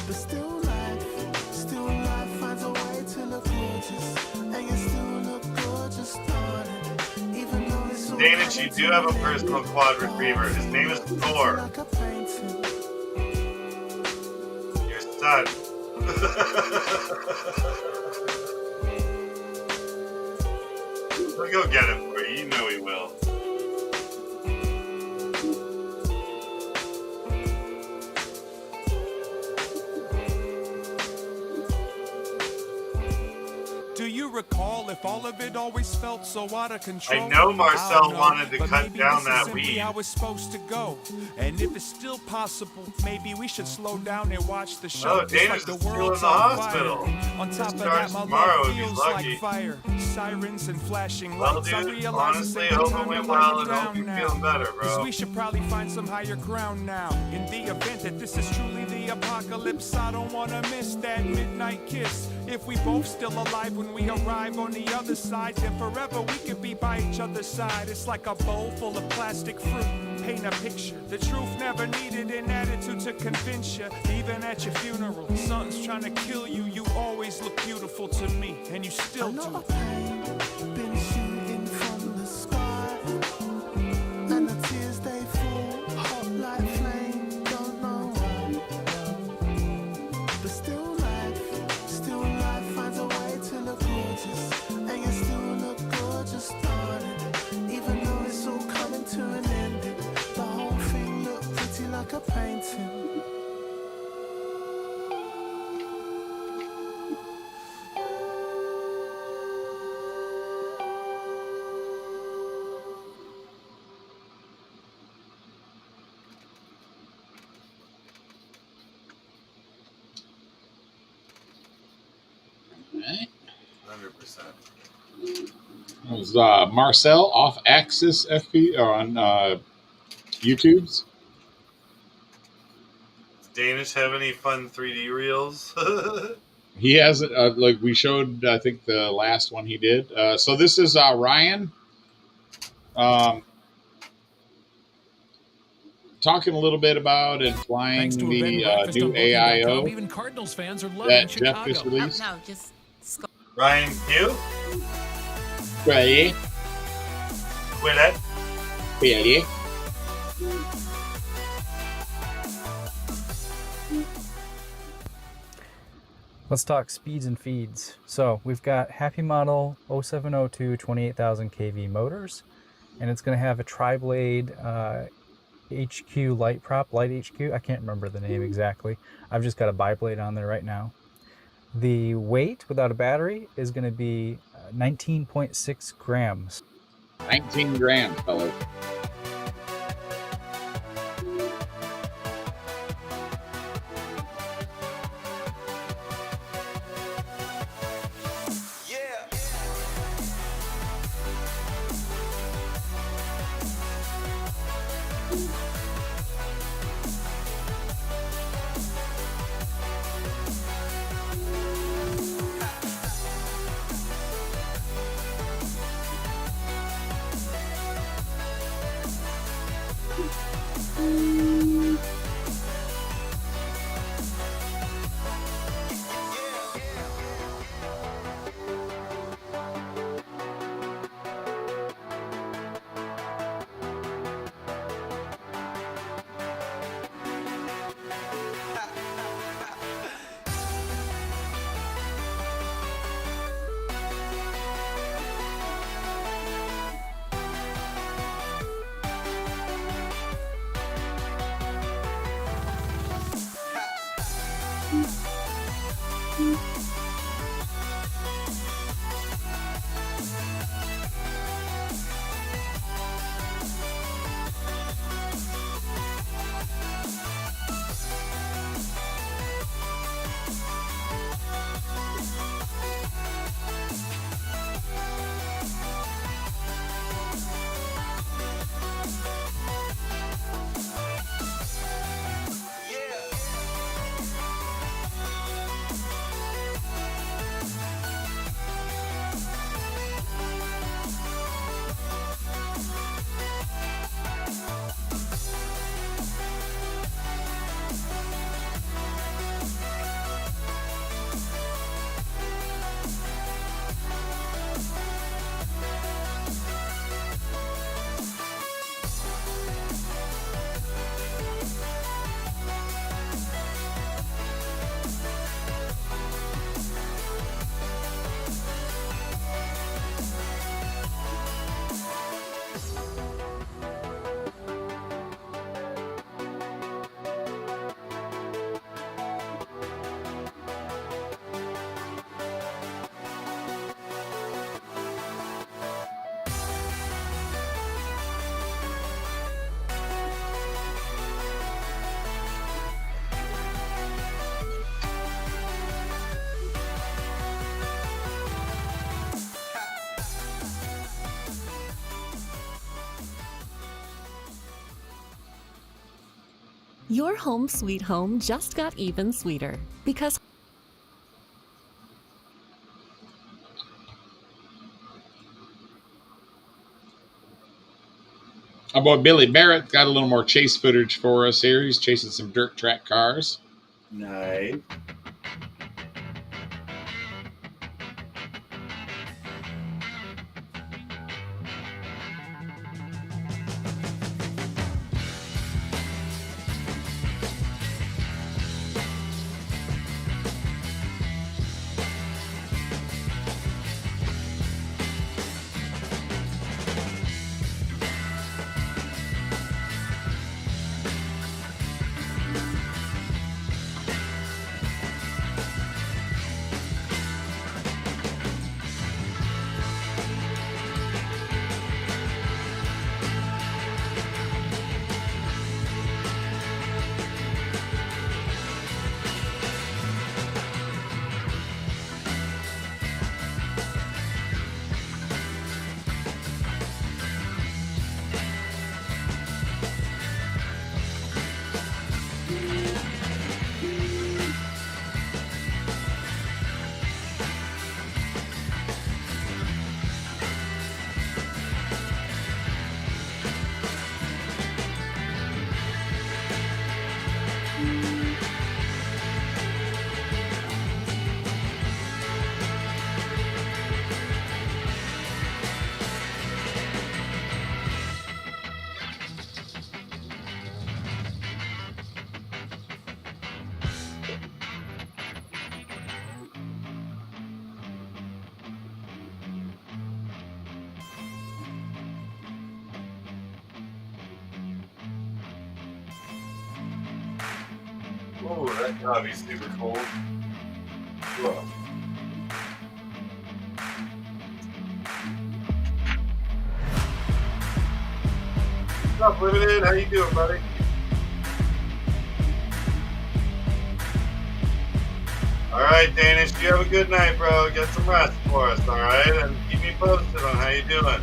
But still life finds a way to look gorgeous. And you still look gorgeous, darling. Even though it's all Danish, you do have a personal quad retriever. His name is Thor. like a painting. Your son. We'll go get him for you. You know he will. Do you recall if all of it always felt so out of control? I know Marcel don't know, wanted to but cut maybe down this is that simply weed. how it's supposed to go. And if it's still possible, maybe we should slow down and watch the show. Oh, Danish is still in the hospital. On top of Discharged that, my tomorrow love if he's feels lucky. like fire. Sirens and flashing Well, lights. I dude, realize honestly, it's hope it time went to well let you and hope down you're now. feeling better, 'Cause bro. we should probably find some higher ground now. In the event that this is truly the apocalypse, I don't want to miss that midnight kiss. If we both still alive when we arrive on the other side, then forever we could be by each other's side. It's like a bowl full of plastic fruit. Paint a picture. The truth never needed an attitude to convince you. Even at your funeral, something's trying to kill you. You always look beautiful to me, and you still A lot do. of pain been shooting from the sky. And the tears they fall, hot like flame, don't know why. But still life finds a way to look gorgeous. And you still look gorgeous, darling. Even though it's all coming to an end, the whole thing looked pretty like a painting. Right. 100%. It was Marcel off-axis FP on YouTube's. Does Danish have any fun 3D reels? He has like we showed, I think the last one he did. So this is Ryan talking a little bit about and flying Thanks to a the bed and breakfast new on Booking.com, AIO even Cardinals fans are loving that Chicago. Jeff just released. No, just Ryan Q? Right. Quit it. Really? Let's talk speeds and feeds. So we've got Happy Model 0702 28,000 kV motors, and it's going to have a tri-blade HQ light prop, light HQ. I can't remember the name exactly. I've just got a biblade on there right now. The weight without a battery is going to be 19.6 grams. 19 grams, fellas. Your home sweet home just got even sweeter because Our boy Billy Barrett got a little more chase footage for us here. He's chasing some dirt track cars. Nice. Oh, that gotta be super cold. Whoa. What's up, Limited? How you doing, buddy? All right, Danish, you have a good night, bro. Get some rest for us, all right? And keep me posted on how you doing.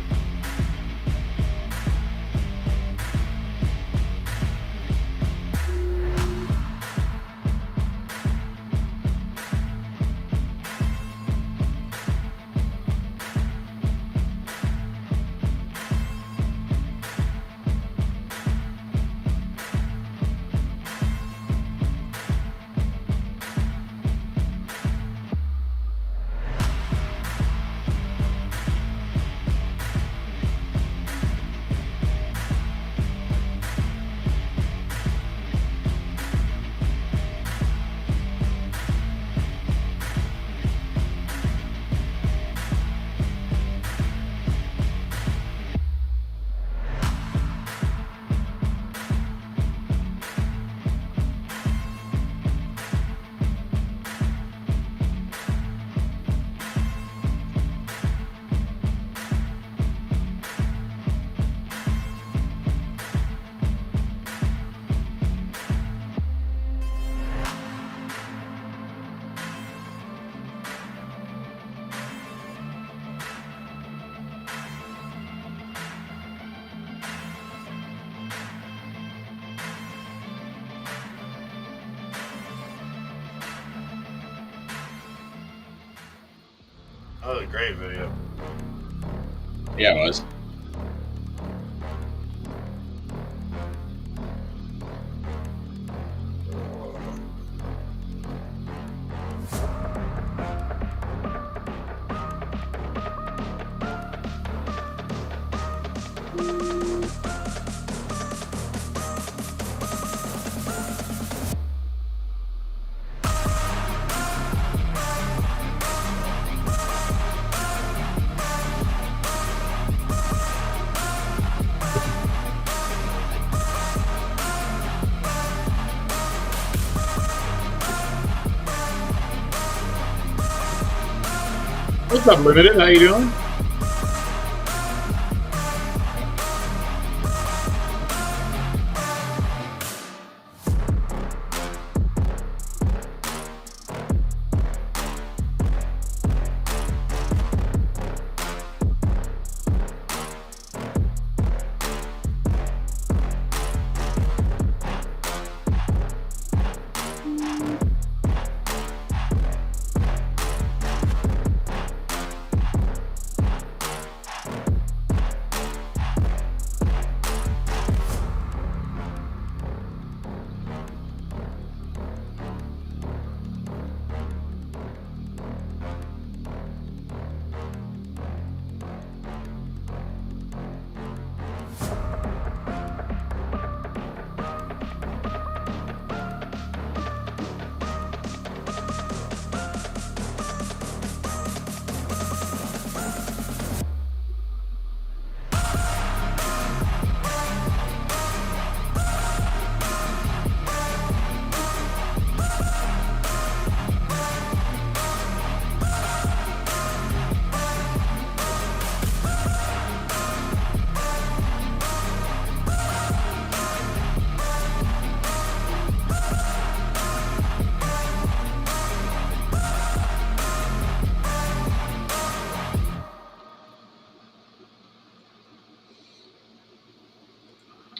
That was a great video. Yeah, it was. What's up, Limited? How you doing?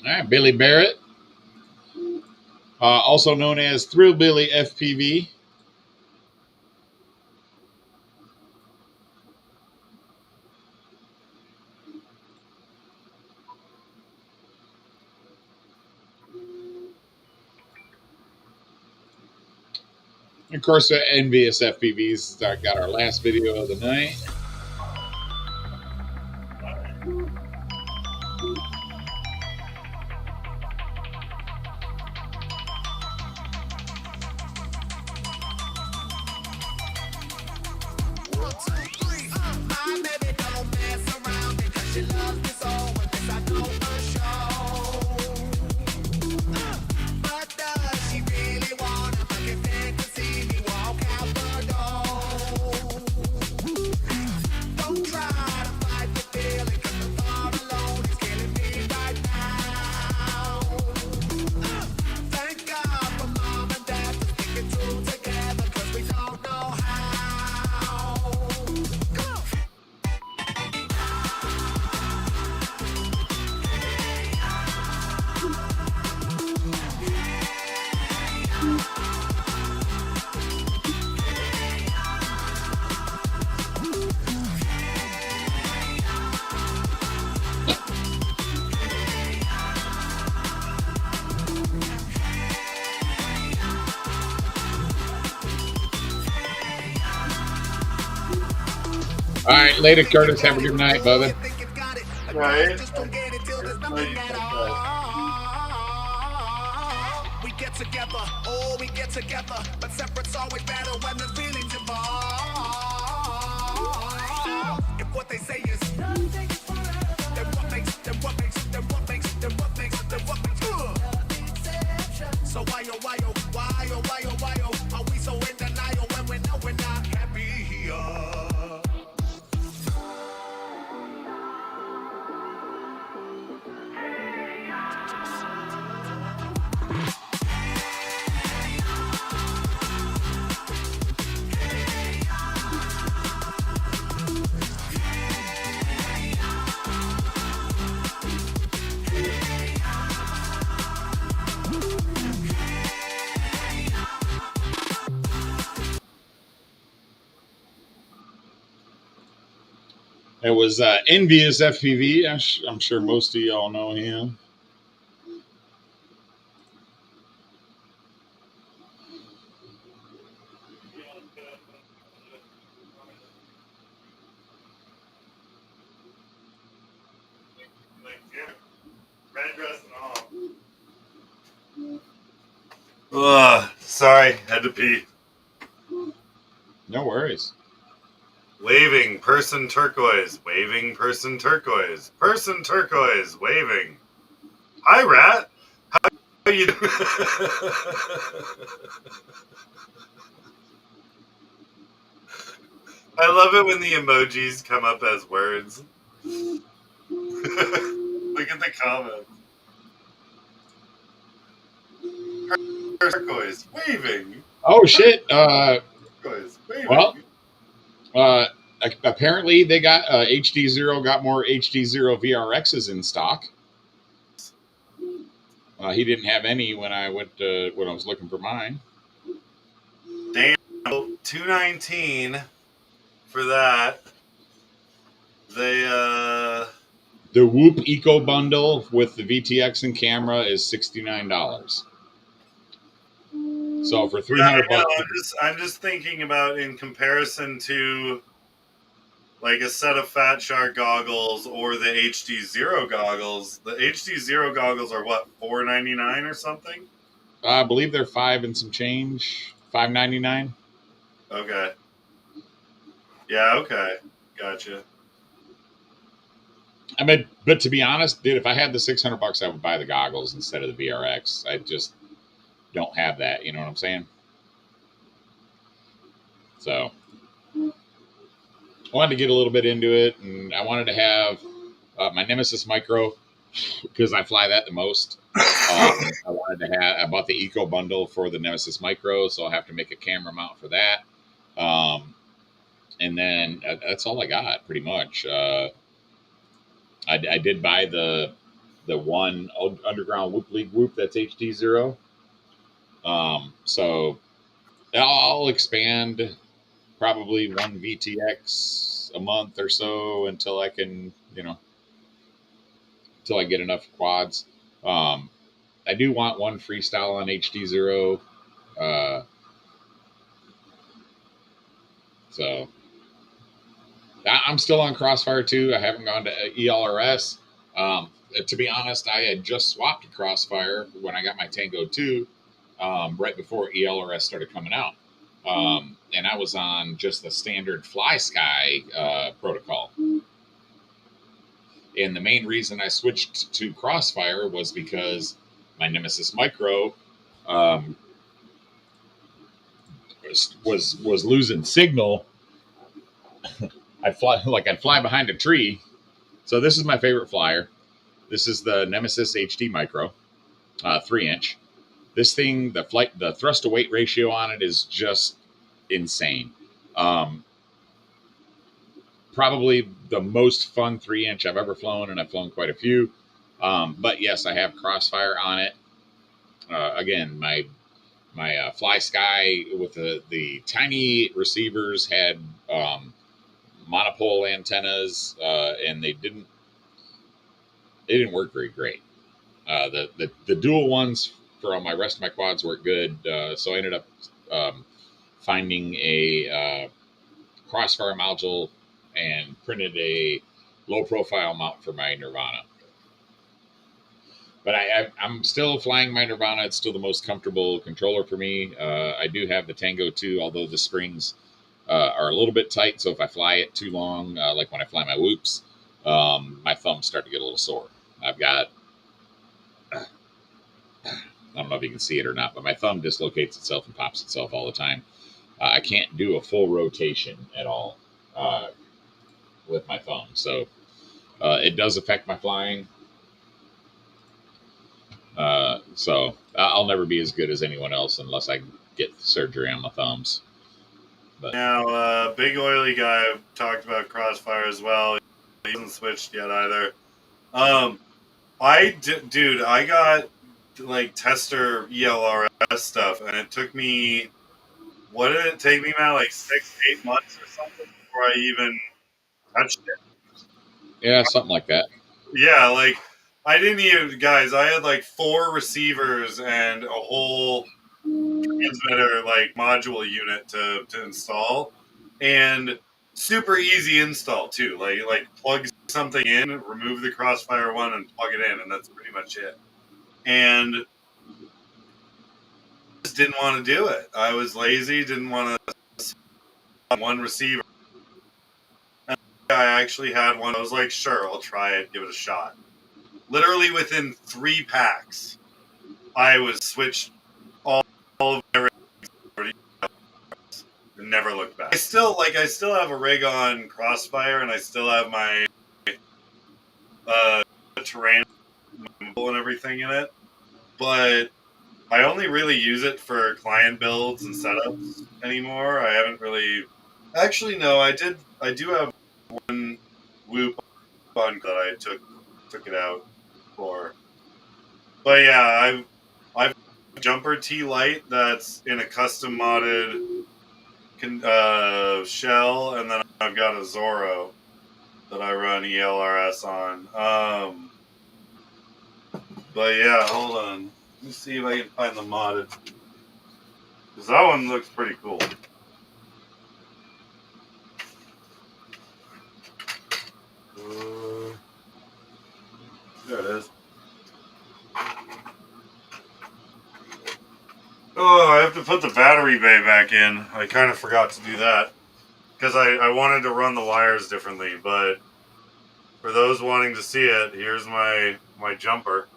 All right, Billy Barrett, also known as Thrill Billy FPV. Of course, Envious FPVs got our last video of the night. But does she really wanna All right, later, Curtis. Have a good night, brother. Right? We get together, oh, we get together, but separate's always better when the feelings involved. If what they say is nothing is forever, then what makes, then what makes, then what makes, then what makes, then what makes, So why oh, why oh, why oh, why oh, why oh, are we so in denial when we know we're not happy here? It was Envious FPV. I'm sure most of y'all know him. Red dress and all. Ugh, sorry, had to pee. No worries. Waving, person turquoise, waving, person turquoise, person turquoise, waving. Hi, Rat. How you doing? I love it when the emojis come up as words. Look at the comments. Turquoise, waving. Oh shit. Turquoise, waving. Well, apparently they got HD0 got more HD0 VRXs in stock. He didn't have any when I went when I was looking for mine. Damn, $219 for that. They The Whoop Eco Bundle with the VTX and camera is $69. So for $300, I'm just thinking about in comparison to like a set of Fat Shark goggles or the HD0 goggles. The HD0 goggles are what, $4.99 or something? I believe they're $5 and some change, $5.99. Okay. Yeah. Okay. Gotcha. I mean, but to be honest, dude, if I had the $600, I would buy the goggles instead of the VRX. I just don't have that. You know what I'm saying? So I wanted to get a little bit into it, and I wanted to have my Nemesis Micro because I fly that the most. I wanted to have. I bought the Eco Bundle for the Nemesis Micro, so I'll have to make a camera mount for that. And then that's all I got, pretty much. I did buy the one Underground Whoop League Whoop that's HD0. So I'll expand probably one VTX a month or so until I can, until I get enough quads. I do want one freestyle on HD0. So I'm still on Crossfire 2. I haven't gone to ELRS. To be honest, I had just swapped to Crossfire when I got my Tango 2, right before ELRS started coming out. And I was on just the standard FlySky protocol. And the main reason I switched to Crossfire was because my Nemesis Micro was losing signal. I'd fly behind a tree. So this is my favorite flyer. This is the Nemesis HD Micro, 3-inch. This thing, the thrust to weight ratio on it is just insane. Probably the most fun 3-inch I've ever flown, and I've flown quite a few. But yes, I have Crossfire on it. Again, my FlySky with the tiny receivers had monopole antennas, and they didn't work very great. The dual ones for all my rest of my quads work good. So I ended up finding a Crossfire module and printed a low profile mount for my Nirvana. But I'm still flying my Nirvana. It's still the most comfortable controller for me. I do have the Tango 2, although the springs are a little bit tight. So if I fly it too long, like when I fly my whoops, my thumbs start to get a little sore. I've got, I don't know if you can see it or not, but my thumb dislocates itself and pops itself all the time. I can't do a full rotation at all with my thumb. So it does affect my flying. So I'll never be as good as anyone else unless I get surgery on my thumbs. But now, Big Oily Guy talked about Crossfire as well. He hasn't switched yet either. Dude, I got like tester ELRS stuff, and it took me, what did it take me, Matt? Like 6-8 months or something before I even touched it. yeah, something like that. Yeah, like I didn't even, guys. I had like 4 receivers and a whole transmitter like module unit to install, and super easy install too. Like plug something in, remove the Crossfire one, and plug it in, and that's pretty much it. And just didn't want to do it. I was lazy, didn't want to one receiver. And I actually had one. I was like, sure, I'll try it, give it a shot. Literally within 3 packs, I was switched all of my rigs, never looked back. I still have a rig on Crossfire, and I still have my terrain and everything in it, but I only really use it for client builds and setups anymore. I haven't really. Actually, no, I do have one Whoop on that I took it out for. But yeah, I've a Jumper T Lite that's in a custom modded shell, and then I've got a Zorro that I run ELRS on. But yeah, hold on. Let me see if I can find the modded. Because that one looks pretty cool. There it is. Oh, I have to put the battery bay back in. I kind of forgot to do that. Because I wanted to run the wires differently. But for those wanting to see it, here's my jumper.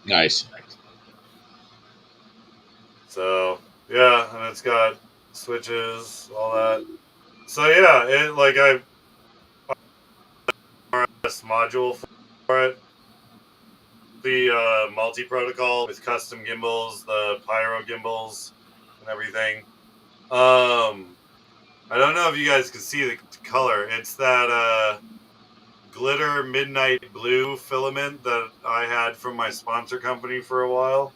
Nice. So, yeah, and it's got switches, all that. So, yeah, it like I RS module for it. The multi-protocol with custom gimbals, the pyro gimbals, and everything. I don't know if you guys can see the color. It's that glitter midnight blue filament that I had from my sponsor company for a while.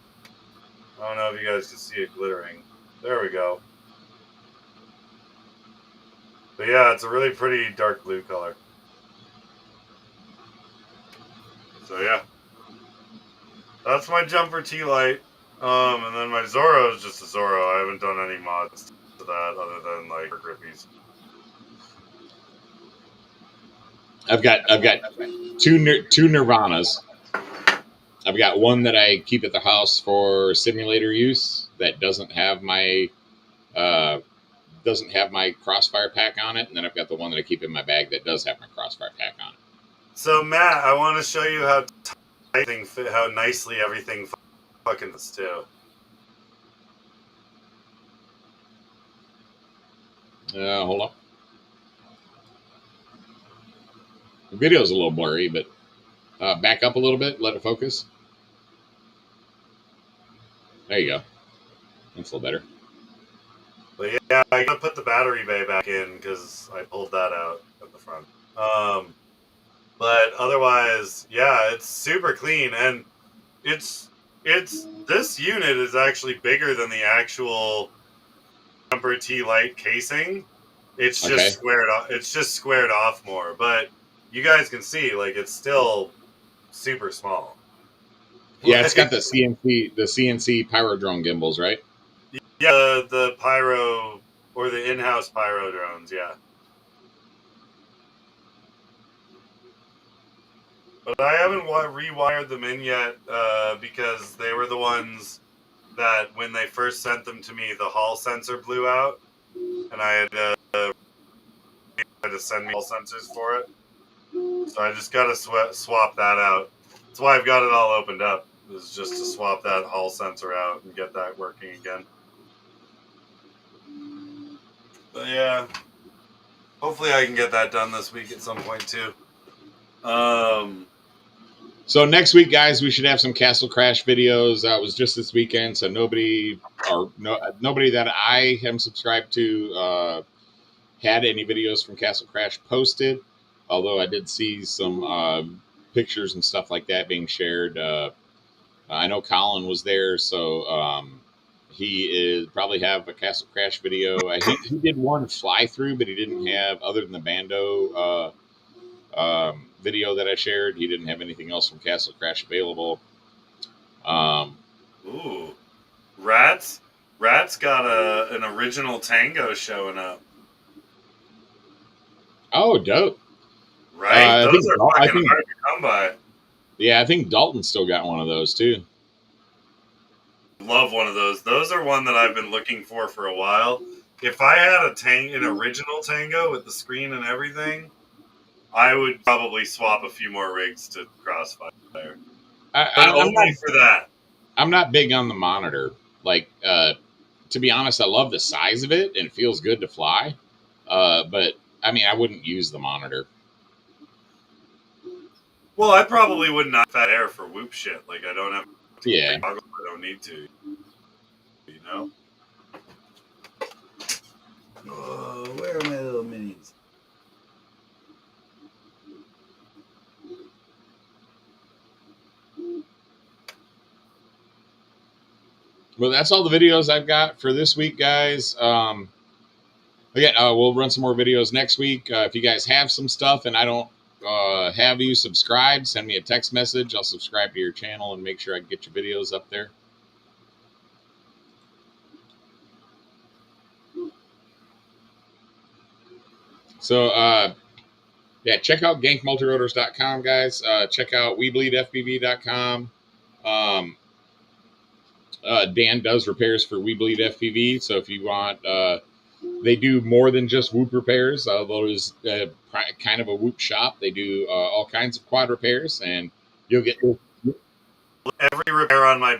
I don't know if you guys can see it glittering. There we go. But yeah, it's a really pretty dark blue color. So yeah. That's my Jumper T-Light. And then my Zorro is just a Zorro. I haven't done any mods to that other than like grippies. I've got two Nirvanas. I've got one that I keep at the house for simulator use that doesn't have my Crossfire pack on it, and then I've got the one that I keep in my bag that does have my Crossfire pack on it. So Matt, I want to show you how nicely everything fucking fits too. Hold on. The video's a little blurry, but back up a little bit, let it focus. There you go. That's a little better. But yeah, I gotta put the battery bay back in because I pulled that out at the front. But otherwise, yeah, it's super clean, and it's this unit is actually bigger than the actual Jumper T Lite casing. It's just squared off. It's just squared off more, but you guys can see like it's still super small. Yeah, it's got the CNC pyro drone gimbals, right? Yeah, the pyro Or the in-house pyro drones, yeah. But I haven't rewired them in yet because they were the ones that when they first sent them to me, the hall sensor blew out, and I had to send me hall sensors for it. So I just got to swap that out. That's why I've got it all opened up, is just to swap that hall sensor out and get that working again. But yeah, hopefully I can get that done this week at some point too. So next week, guys, we should have some Castle Crash videos. It was just this weekend, so nobody that I am subscribed to had any videos from Castle Crash posted. Although I did see some pictures and stuff like that being shared. I know Colin was there, so he probably have a Castle Crash video. He did one fly through, but he didn't have, other than the Bando video that I shared, he didn't have anything else from Castle Crash available. Ooh, Rat's got an original tango showing up. Oh, dope! Right, those are fucking hard to come by. Yeah, I think Dalton still got one of those too. Love one of those. Those are one that I've been looking for a while. If I had an original tango with the screen and everything, I would probably swap a few more rigs to Crossfire. But only for that. I'm not big on the monitor. Like, to be honest, I love the size of it and it feels good to fly. But I mean, I wouldn't use the monitor. Well, I probably would not fat air for whoop shit. Like, I don't have to yeah. I don't need to. You know? Oh, where are my little minis? Well, that's all the videos I've got for this week, guys. Again, we'll run some more videos next week. If you guys have some stuff and I don't have you subscribed, send me a text message. I'll subscribe to your channel and make sure I can get your videos up there. So, yeah, check out gankmultirotors.com, guys. Check out WeBleedFPV.com. Dan does repairs for We Bleed FPV. So if you want, they do more than just whoop repairs. Although it's kind of a whoop shop. They do all kinds of quad repairs, and you'll get every repair on my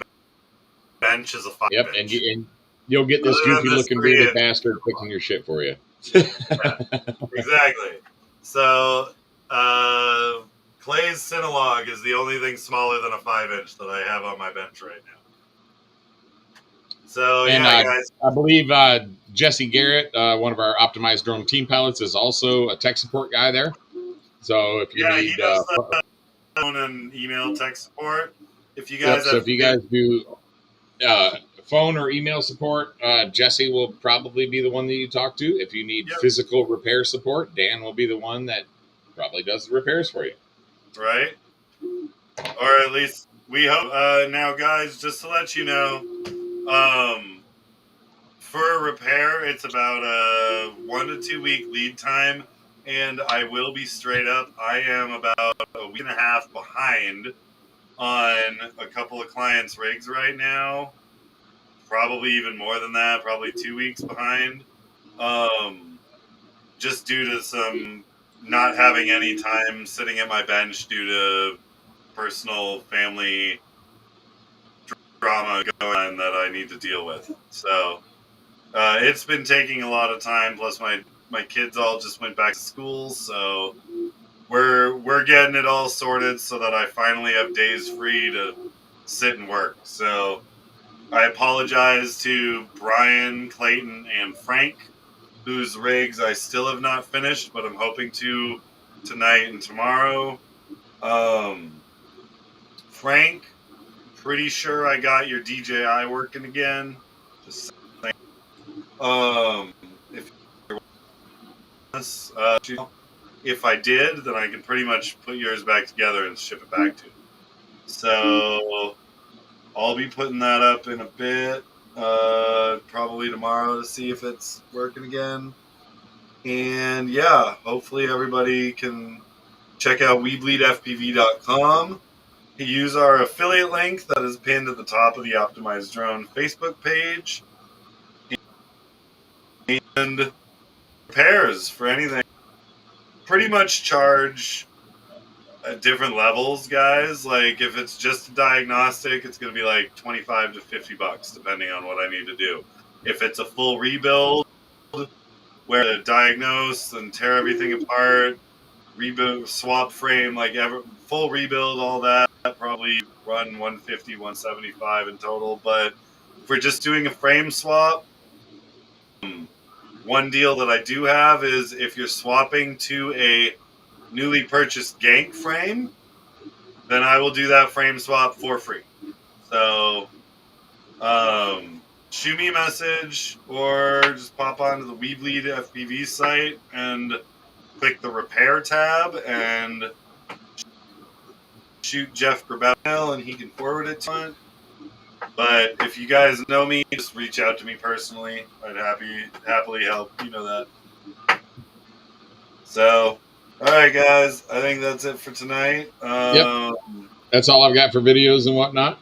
bench is a 5 inch. And you'll get this goofy looking bearded bastard fixing your shit for you. Yeah, exactly. So Clay's Cinolog is the only thing smaller than a 5 inch that I have on my bench right now. So and, yeah, guys. I believe Jesse Garrett, one of our optimized drone team pilots, is also a tech support guy there. So if you need, he does phone and email tech support. If you guys, if you guys do phone or email support, Jesse will probably be the one that you talk to. If you need physical repair support, Dan will be the one that probably does the repairs for you. Right. Or at least we hope. Now, guys, just to let you know, for a repair, it's about a 1 to 2 week lead time. And I will be straight up, I am about a week and a half behind on a couple of clients' rigs right now. Probably even more than that, probably 2 weeks behind. Just due to some not having any time sitting at my bench due to personal family drama going on that I need to deal with. So it's been taking a lot of time, plus my kids all just went back to school, so we're getting it all sorted so that I finally have days free to sit and work. So I apologize to Brian, Clayton, and Frank, whose rigs I still have not finished, but I'm hoping to tonight and tomorrow. Frank, pretty sure I got your DJI working again. Just saying. If I did, then I can pretty much put yours back together and ship it back to you. So I'll be putting that up in a bit. probably tomorrow to see if it's working again. And yeah, hopefully everybody can check out WeBleedFPV.com. Use our affiliate link that is pinned at the top of the Optimized Drone Facebook page. And repairs for anything. Pretty much charge at different levels, guys. Like if it's just a diagnostic, it's going to be like 25 to 50 bucks, depending on what I need to do. If it's a full rebuild, where to diagnose and tear everything apart, rebuild, swap frame, like full rebuild, all that, probably run 150, 175 in total. But if we're just doing a frame swap, one deal that I do have is if you're swapping to a newly purchased Gank frame, then I will do that frame swap for free. So shoot me a message or just pop onto the WeBleed FPV site and click the repair tab and shoot Jeff Grabell and he can forward it to it. But if you guys know me, just reach out to me personally. I'd happily help. You know that. So, all right, guys. I think that's it for tonight. Yep. That's all I've got for videos and whatnot.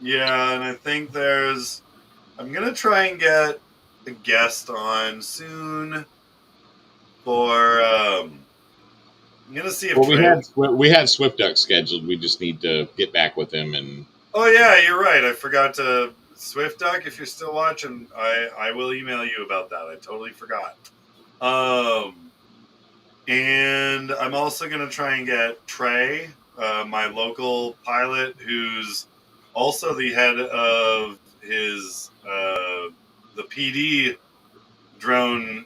Yeah, and I think I'm going to try and get a guest on soon for, I'm going to see if we had Swift Duck scheduled. We just need to get back with him and. Oh yeah, you're right. I forgot to Swift Duck. If you're still watching, I will email you about that. I totally forgot. And I'm also gonna try and get Trey, my local pilot, who's also the head of his the PD drone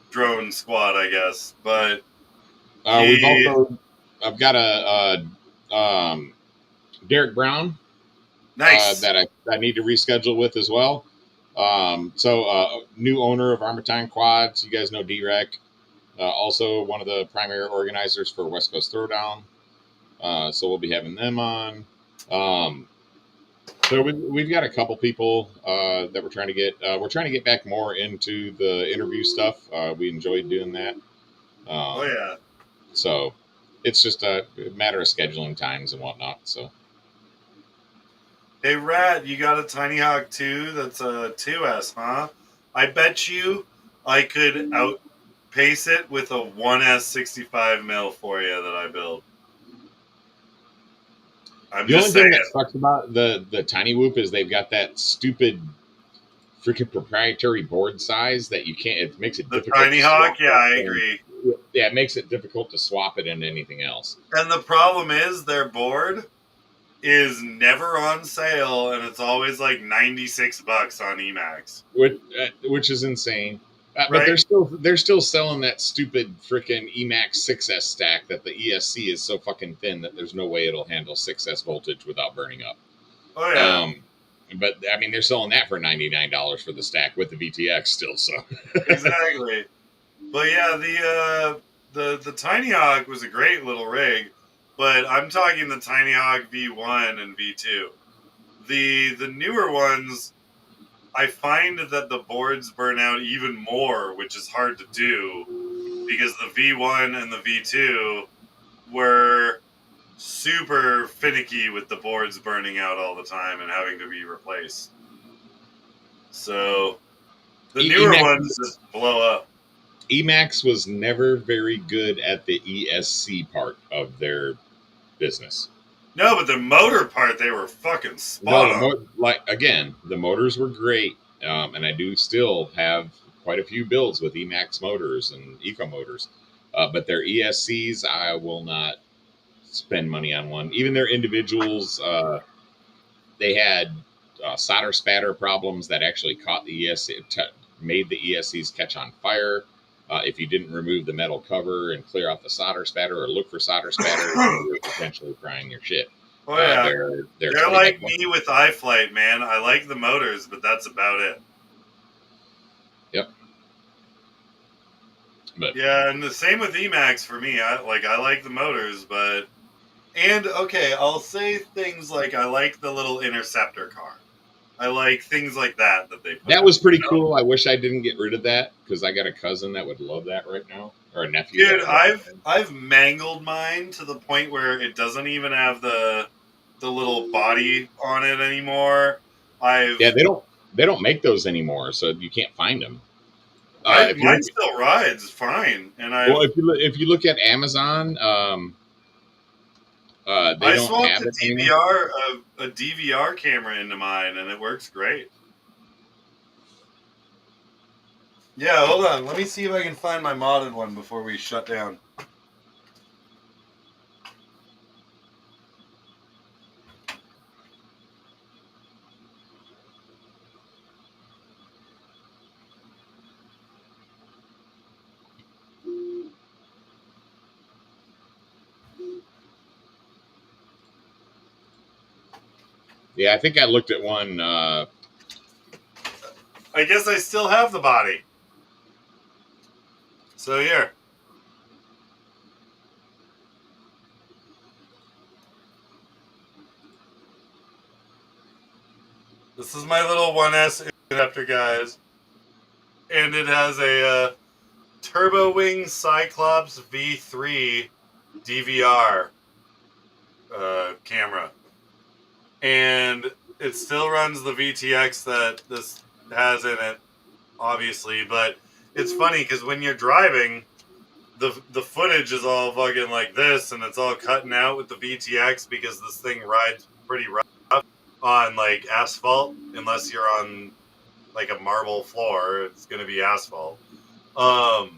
drone squad, I guess. But I've got a Derek Brown, nice, that I need to reschedule with as well. New owner of Armatine Quads. You guys know D-Rec. Also one of the primary organizers for West Coast Throwdown. So we'll be having them on. So we've got a couple people that we're trying to get. We're trying to get back more into the interview stuff. We enjoyed doing that. Oh yeah. So it's just a matter of scheduling times and whatnot. So. Hey, Rad, you got a Tiny Hawk 2 that's a 2S, huh? I bet you I could outpace it with a 1S 65 mil for you that I built. The only thing that sucks about the Tiny Whoop is they've got that stupid freaking proprietary board size that you can't. It makes it difficult. The Tiny Hawk, yeah, I agree. Yeah, it makes it difficult to swap it into anything else. And the problem is their board is never on sale, and it's always like 96 bucks on Emacs, which is insane. Right? But they're still selling that stupid freaking Emacs 6S stack that the ESC is so fucking thin that there's no way it'll handle 6S voltage without burning up. Oh yeah. But I mean, they're selling that for $99 for the stack with the VTX still. So exactly. But yeah, the Tiny Hawk was a great little rig. But I'm talking the Tiny Hawk V1 and V2. The newer ones, I find that the boards burn out even more, which is hard to do because the V1 and the V2 were super finicky with the boards burning out all the time and having to be replaced. So the newer ones just blow up. Emacs was never very good at the ESC part of their business. No, but the motor part, they were fucking spot on. The motors were great, and I do still have quite a few builds with Emacs motors and Eco motors, but their ESCs, I will not spend money on one. Even their individuals, they had solder spatter problems that actually caught the ESC, made the ESCs catch on fire. If you didn't remove the metal cover and clear off the solder spatter or look for solder spatter, you're potentially frying your shit. Oh yeah, they're like me with iFlight, man. I like the motors, but that's about it. Yep. But yeah, and the same with Emacs for me. I like the motors, but And okay, I'll say things like I like the little interceptor car. I like things like that they put That out, was pretty you know? cool. I wish I didn't get rid of that because I got a cousin that would love that right now, or a nephew that Dude, would love that. I've mangled mine to the point where it doesn't even have the little body on it anymore. Yeah, I've they don't make those anymore, so you can't find them. If you mine look, still rides fine, and well, if you look at Amazon, they I don't swapped have a it anymore. DVR camera into mine, and it works great. Yeah, hold on. Let me see if I can find my modded one before we shut down. Yeah, I think I looked at one. I guess I still have the body. So here. This is my little 1S interceptor, guys. And it has a Turbo Wing Cyclops V3 DVR camera. And it still runs the VTX that this has in it, obviously. But it's funny because when you're driving, the footage is all fucking like this, and it's all cutting out with the VTX because this thing rides pretty rough on like asphalt, unless you're on like a marble floor, it's gonna be asphalt. But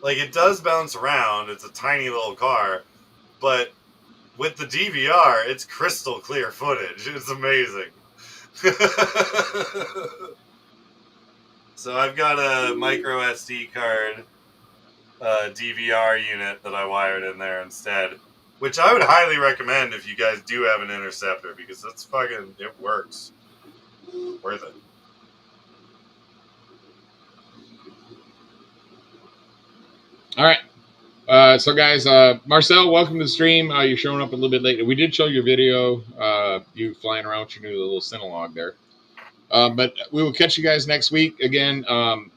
like it does bounce around. It's a tiny little car, but with the DVR, it's crystal clear footage. It's amazing. So I've got a micro SD card DVR unit that I wired in there instead, which I would highly recommend if you guys do have an interceptor because it's fucking it works. Worth it. All right. So guys, Marcel, welcome to the stream. You're showing up a little bit late. We did show your video, you flying around with your new little Cinelog there. But we will catch you guys next week. Again,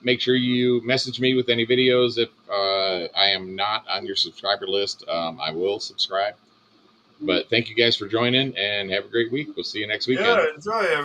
make sure you message me with any videos. If I am not on your subscriber list, I will subscribe. But thank you guys for joining and have a great week. We'll see you next weekend. Yeah, enjoy everyone.